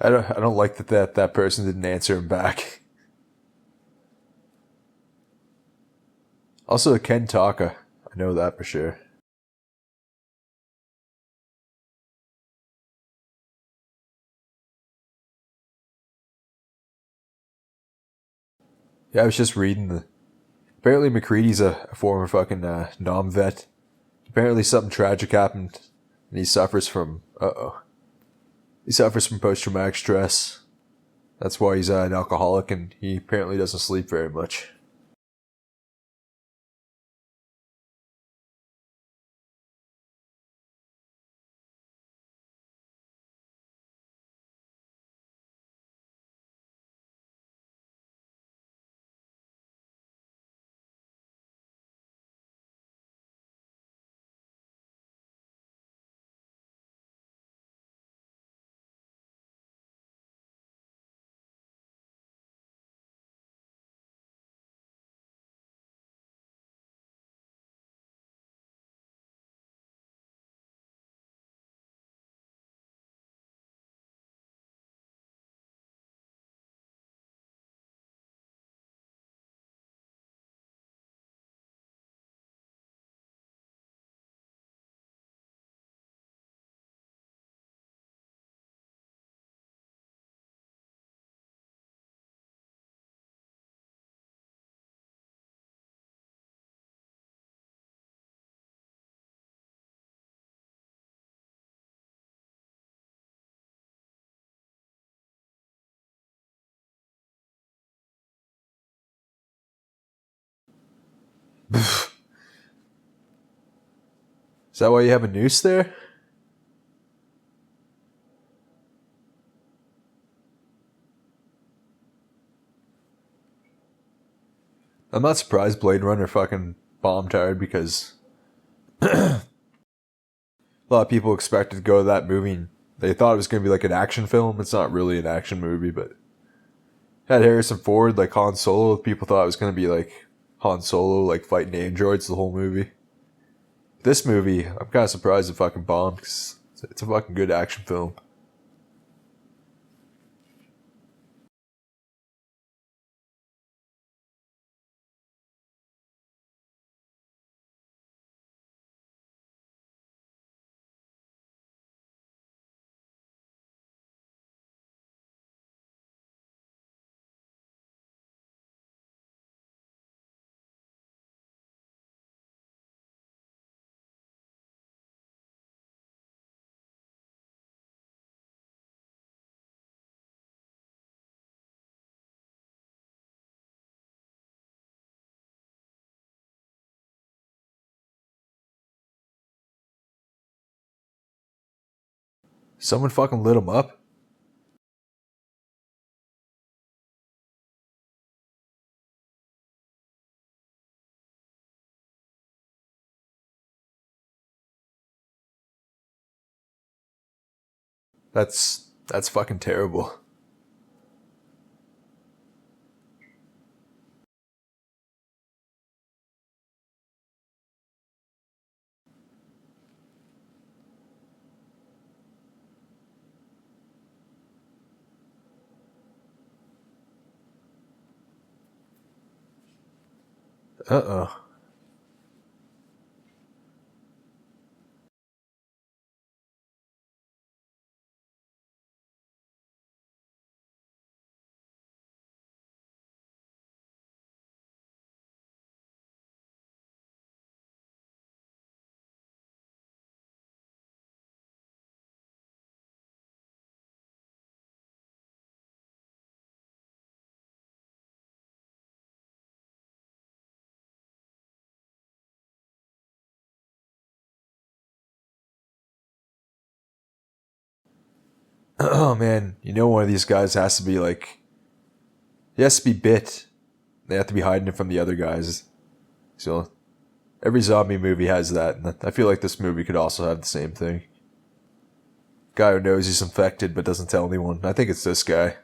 Speaker 1: I don't like that person didn't answer him back. Also, Ken Taka, I know that for sure. Yeah, I was just reading the. Apparently, McCready's a former fucking nom vet. Apparently, something tragic happened, and he suffers from. He suffers from post traumatic stress. That's why he's an alcoholic, and he apparently doesn't sleep very much. Is that why you have a noose there? I'm not surprised Blade Runner fucking bombed hard because a lot of people expected to go to that movie and they thought it was going to be like an action film. It's not really an action movie, but had Harrison Ford like Han Solo. People thought it was going to be like Han Solo like fighting androids the whole movie. This movie, I'm kind of surprised it fucking bombed because it's a fucking good action film. Someone fucking lit him up. That's fucking terrible. Uh-oh. Oh man, you know one of these guys has to be like, he has to be bit. They have to be hiding it from the other guys. So every zombie movie has that, and I feel like this movie could also have the same thing. Guy who knows he's infected but doesn't tell anyone. I think it's this guy.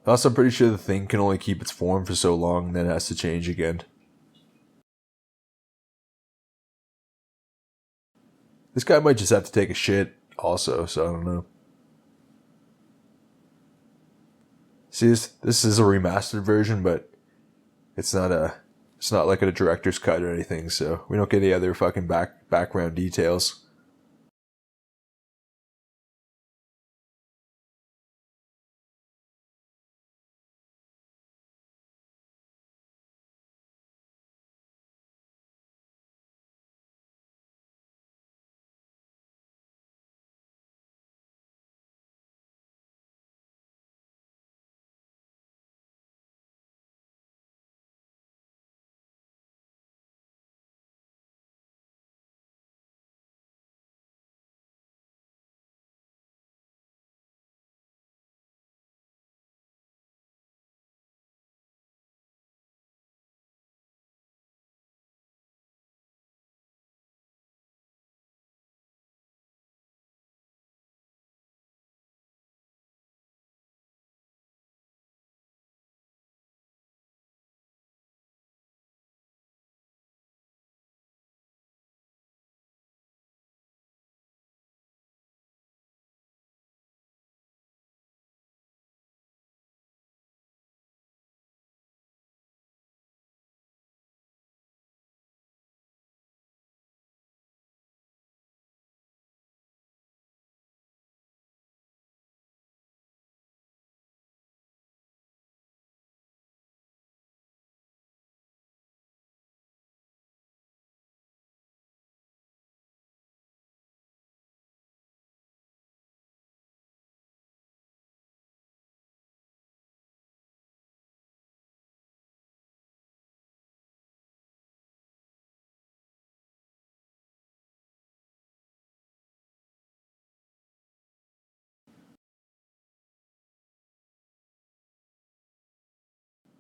Speaker 1: Also, I'm pretty sure the thing can only keep its form for so long, and then it has to change again. This guy might just have to take a shit also, so I don't know. See, this is a remastered version, but it's not like a director's cut or anything, so we don't get any other fucking background details.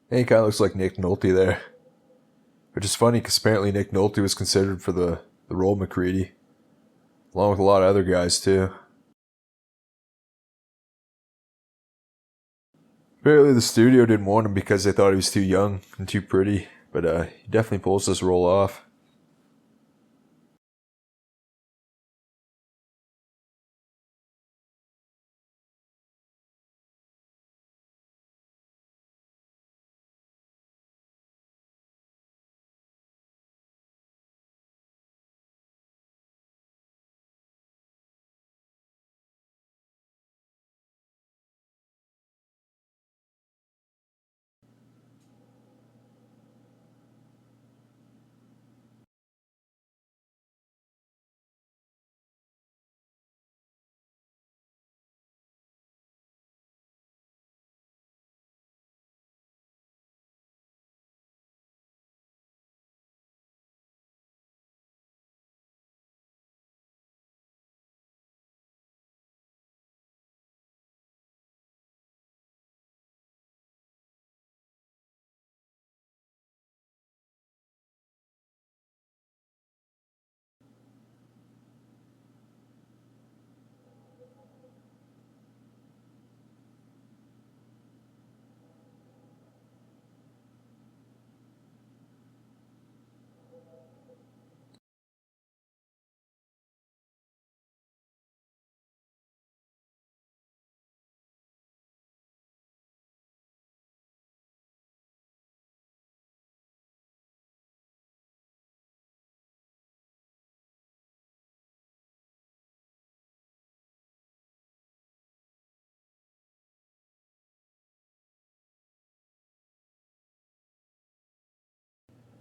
Speaker 1: And he kind of looks like Nick Nolte there. Which is funny because apparently Nick Nolte was considered for the role of McCready. Along with a lot of other guys too. Apparently the studio didn't want him because they thought he was too young and too pretty. But he definitely pulls this role off.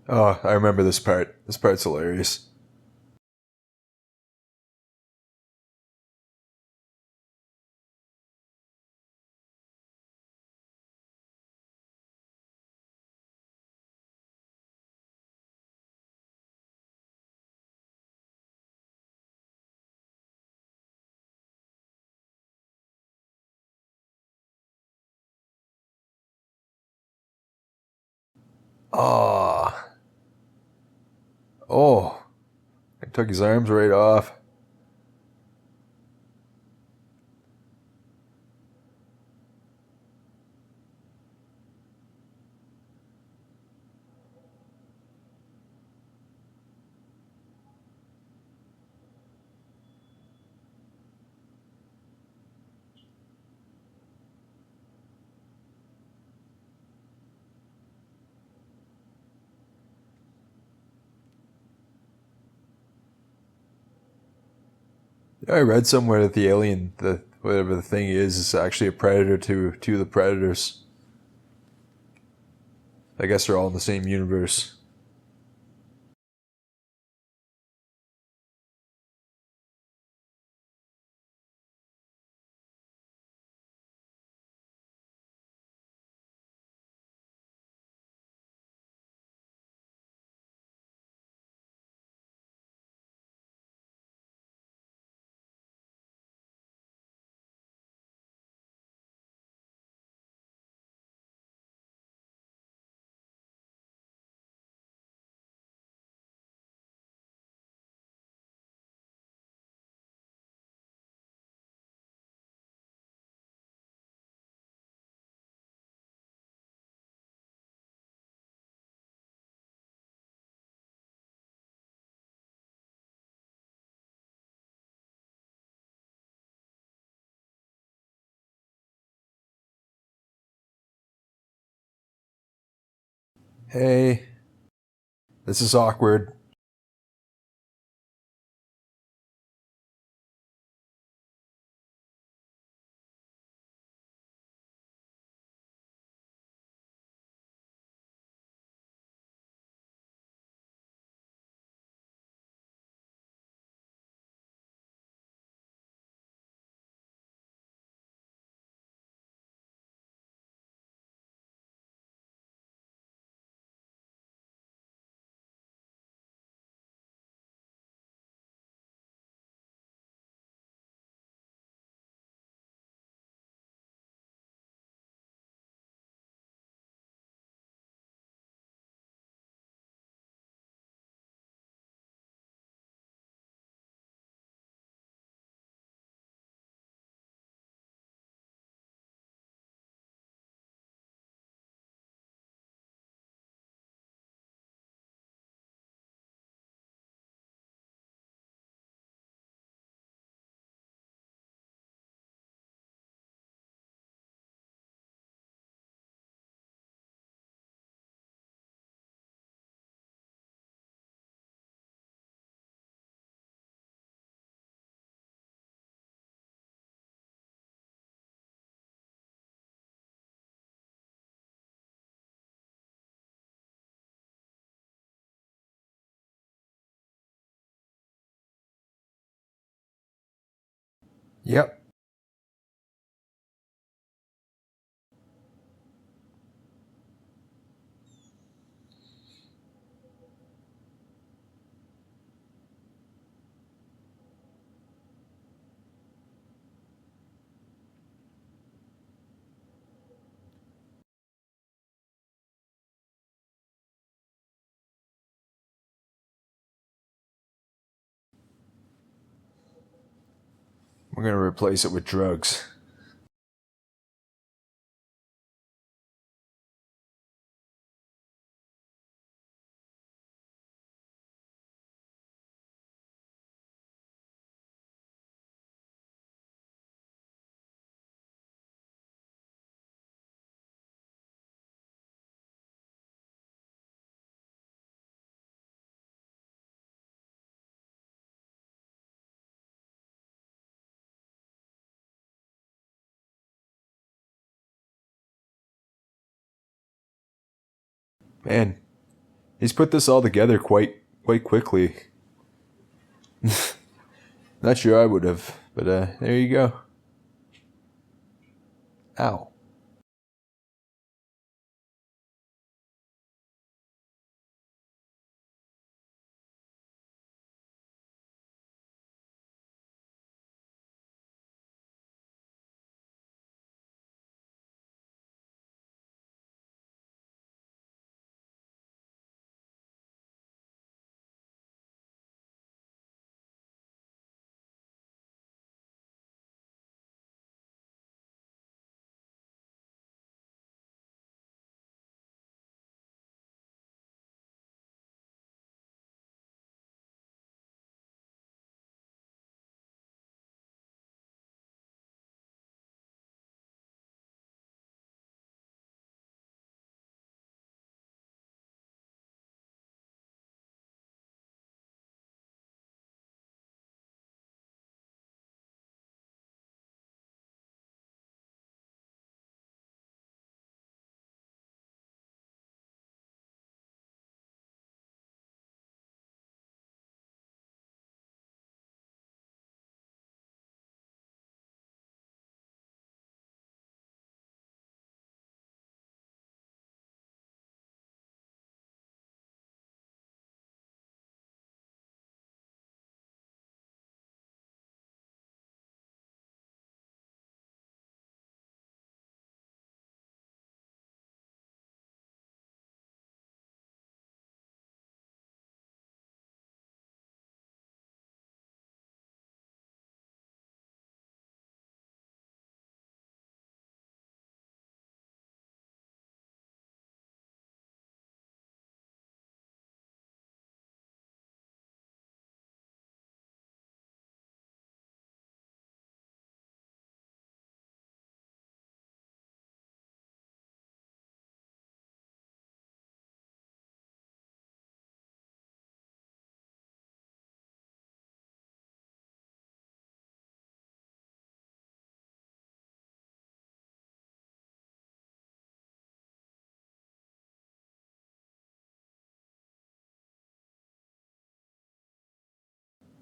Speaker 1: Oh, I remember this part. This part's hilarious. Ah. Oh. It took his arms right off. I read somewhere that the alien, the whatever the thing is actually a predator to the predators. I guess they're all in the same universe. Hey, this is awkward. Yep. We're going to replace it with drugs. Man, he's put this all together quite quickly. Not sure I would have, but there you go. Ow.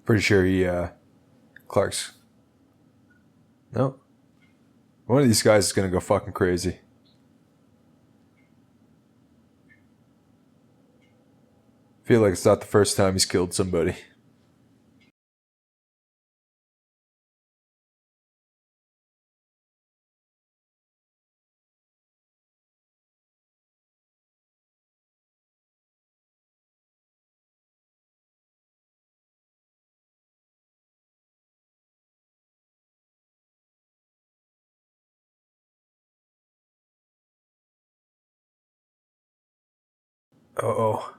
Speaker 1: Pretty sure he, Clark's. No. One of these guys is going to go fucking crazy. Feel like it's not the first time he's killed somebody. Uh-oh.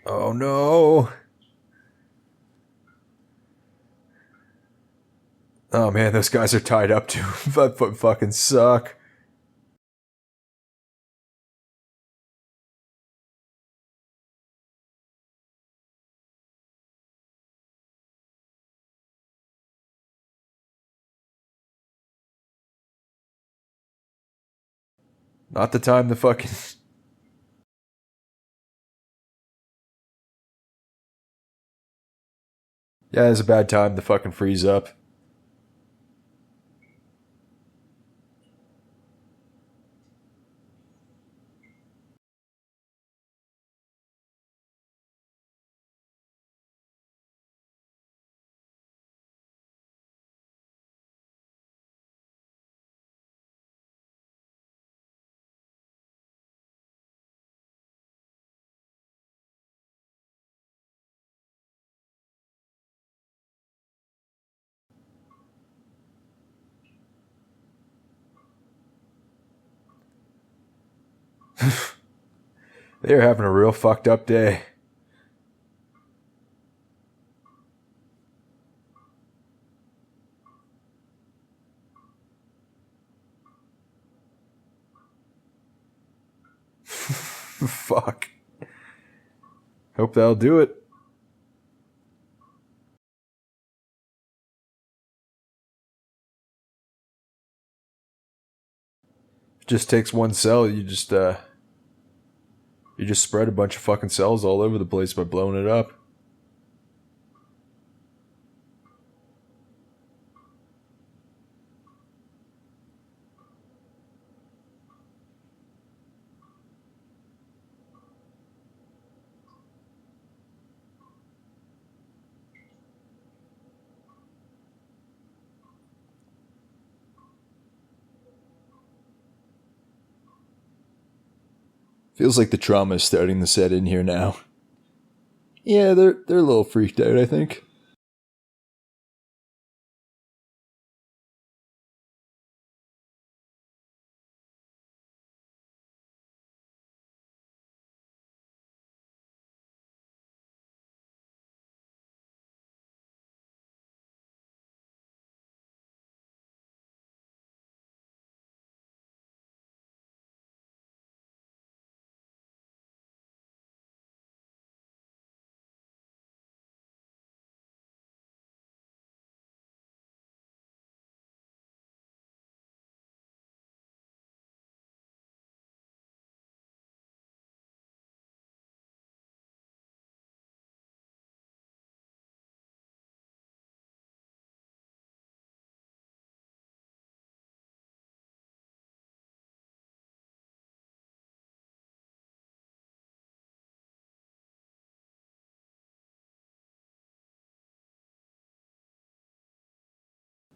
Speaker 1: Oh no. Oh man, those guys are tied up too. That would fucking suck. Not the time to fucking Yeah, it's a bad time to fucking freeze up. They're having a real fucked up day. Fuck. Hope that'll do it. It just takes one cell. You just spread a bunch of fucking cells all over the place by blowing it up. Feels like the trauma is starting to set in here now. Yeah, they're a little freaked out, I think.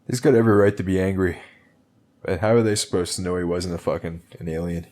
Speaker 1: He's got every right to be angry. But how are they supposed to know he wasn't an alien?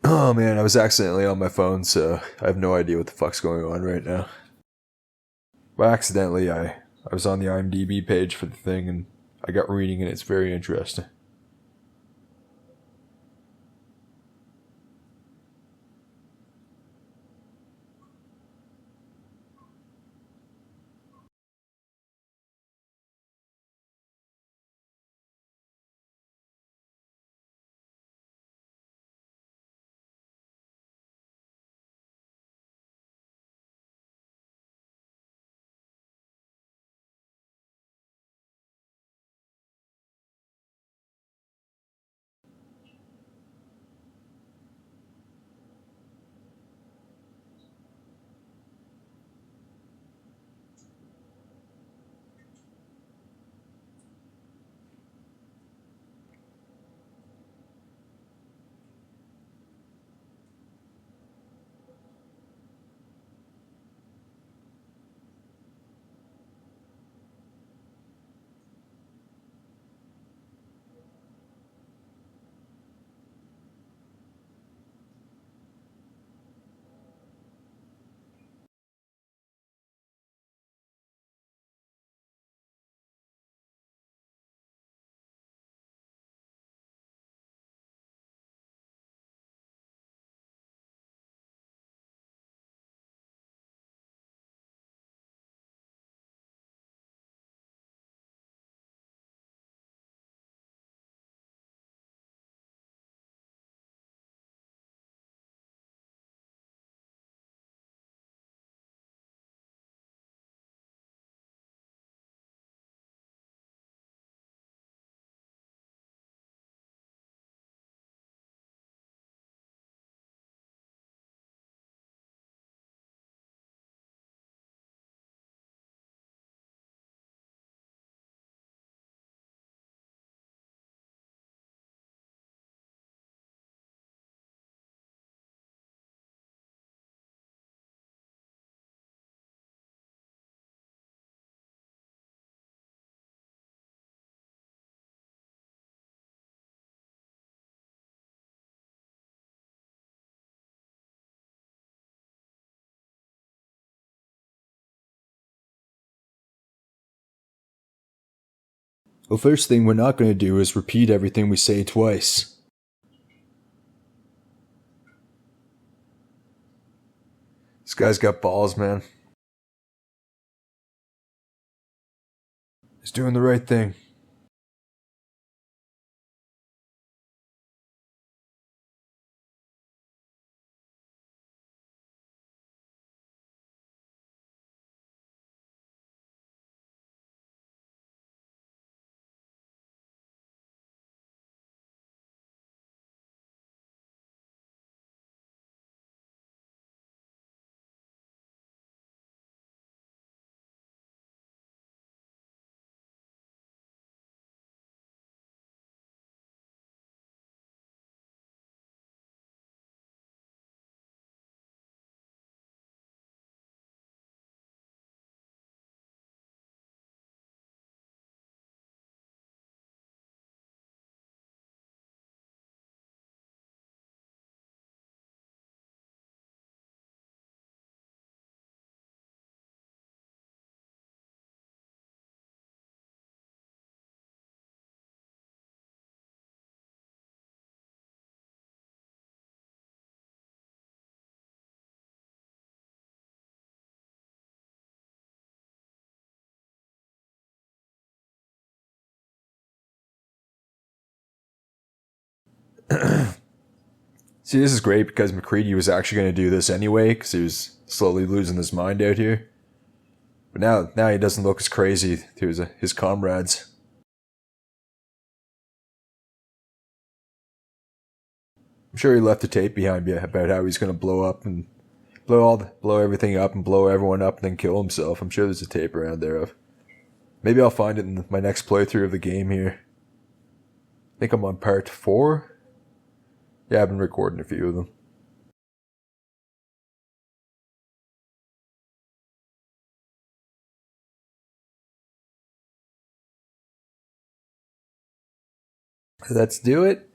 Speaker 1: Oh man, I was accidentally on my phone, so I have no idea what the fuck's going on right now. By accidentally, I was on the IMDb page for the thing and I got reading and it's very interesting. Well, first thing we're not going to do is repeat everything we say twice. This guy's got balls, man. He's doing the right thing. See, this is great because McCready was actually going to do this anyway because he was slowly losing his mind out here. But now he doesn't look as crazy to his comrades. I'm sure he left a tape behind me about how he's going to blow up and blow everything up and blow everyone up and then kill himself. I'm sure there's a tape around there of. Maybe I'll find it in my next playthrough of the game here. I think I'm on part 4. Yeah, I've been recording a few of them. Let's do it.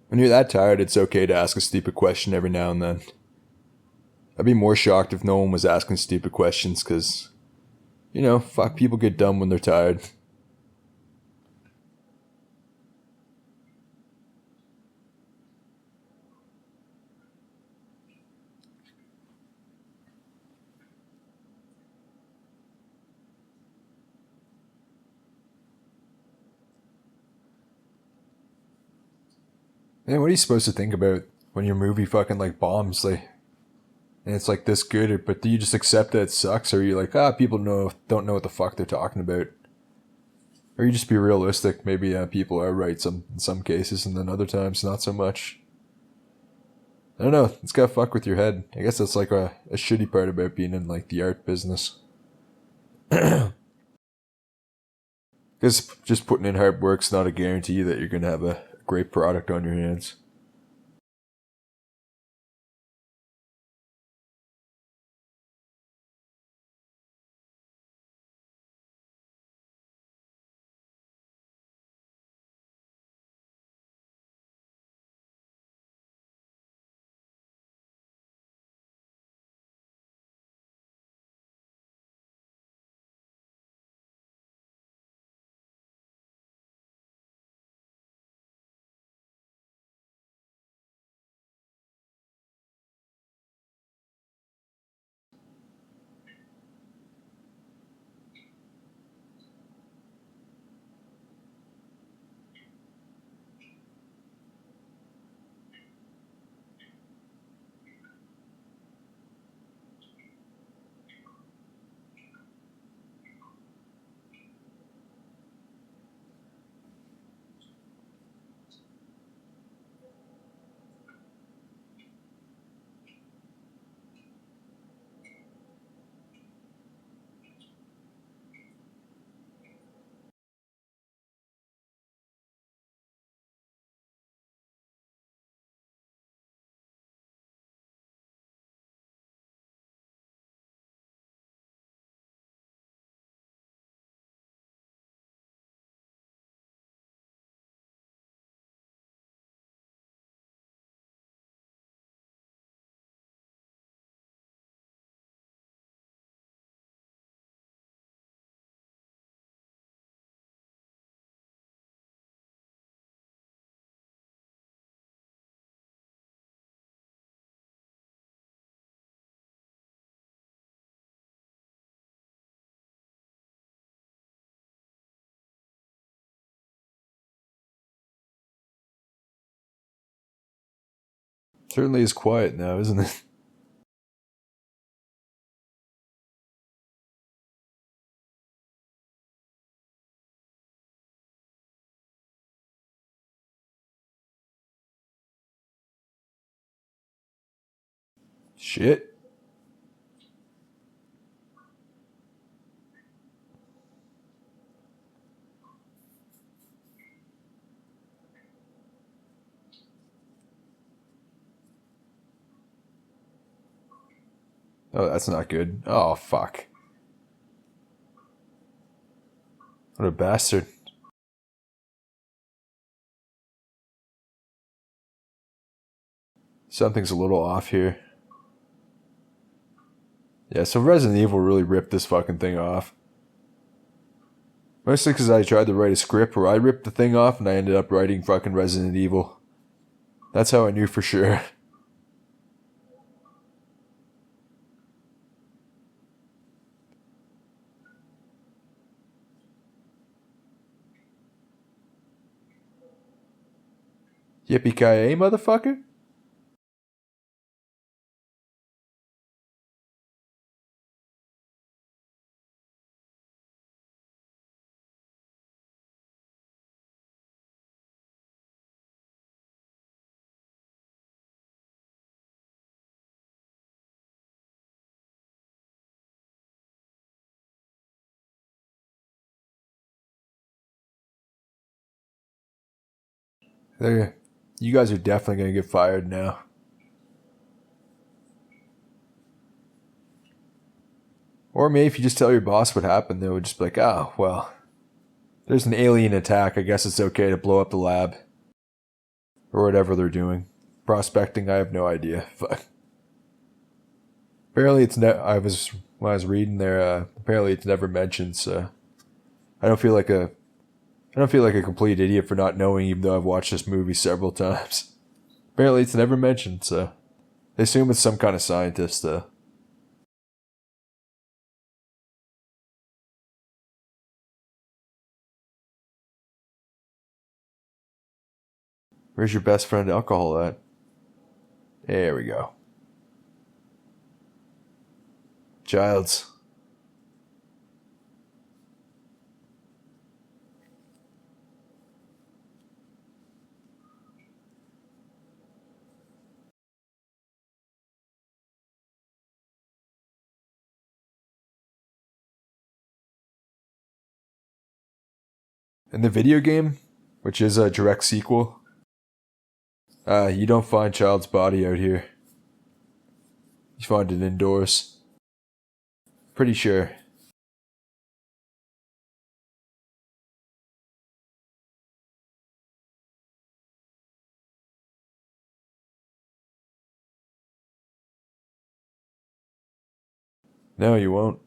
Speaker 1: When you're that tired, it's okay to ask a stupid question every now and then. I'd be more shocked if no one was asking stupid questions because, fuck, people get dumb when they're tired. Man, what are you supposed to think about when your movie fucking like bombs, like, and it's like this good, but do you just accept that it sucks, or are you like, people don't know what the fuck they're talking about, or you just be realistic? Maybe people are right in some cases, and then other times not so much. I don't know. It's gotta fuck with your head. I guess that's like a shitty part about being in like the art business. Because just putting in hard work's not a guarantee that you're gonna have a great product on your hands. Certainly is quiet now, isn't it? Shit. Oh, that's not good. Oh, fuck. What a bastard. Something's a little off here. Yeah, so Resident Evil really ripped this fucking thing off. Mostly because I tried to write a script where I ripped the thing off and I ended up writing fucking Resident Evil. That's how I knew for sure. Yippee-ki-yay, motherfucker? There. You guys are definitely gonna get fired now. Or maybe if you just tell your boss what happened, they would just be like, oh, well, there's an alien attack. I guess it's okay to blow up the lab. Or whatever they're doing. Prospecting, I have no idea. But apparently it's when I was reading there, apparently it's never mentioned, so I don't feel like a complete idiot for not knowing, even though I've watched this movie several times. Apparently it's never mentioned, so I assume it's some kind of scientist, though. Where's your best friend alcohol at? There we go. Childs. In the video game, which is a direct sequel, you don't find Child's body out here. You find it indoors. Pretty sure. No, you won't.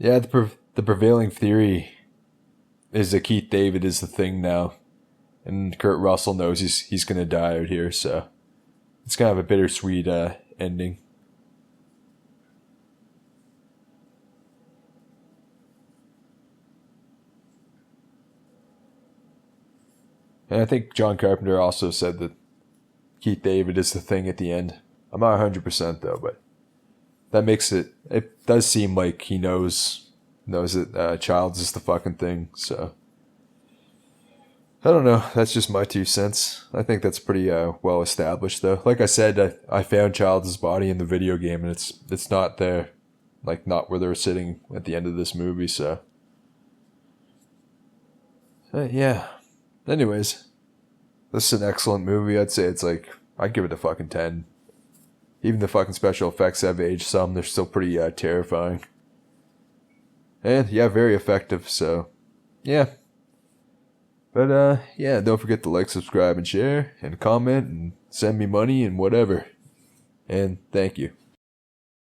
Speaker 1: Yeah, the prevailing theory is that Keith David is the thing now, and Kurt Russell knows he's gonna die out here, so it's kind of a bittersweet ending. And I think John Carpenter also said that Keith David is the thing at the end. I'm not 100% though, but that makes it does seem like he knows that Childs is the fucking thing, so I don't know. That's just my 2 cents. I think that's pretty well established, though. Like I said, I found Child's body in the video game, and it's not there, like not where they're sitting at the end of this movie. So, yeah. Anyways, this is an excellent movie. I'd say I'd give it a fucking 10. Even the fucking special effects have aged some. They're still pretty terrifying, and yeah, very effective. So, yeah. But, yeah, don't forget to like, subscribe, and share, and comment, and send me money, and whatever. And thank you.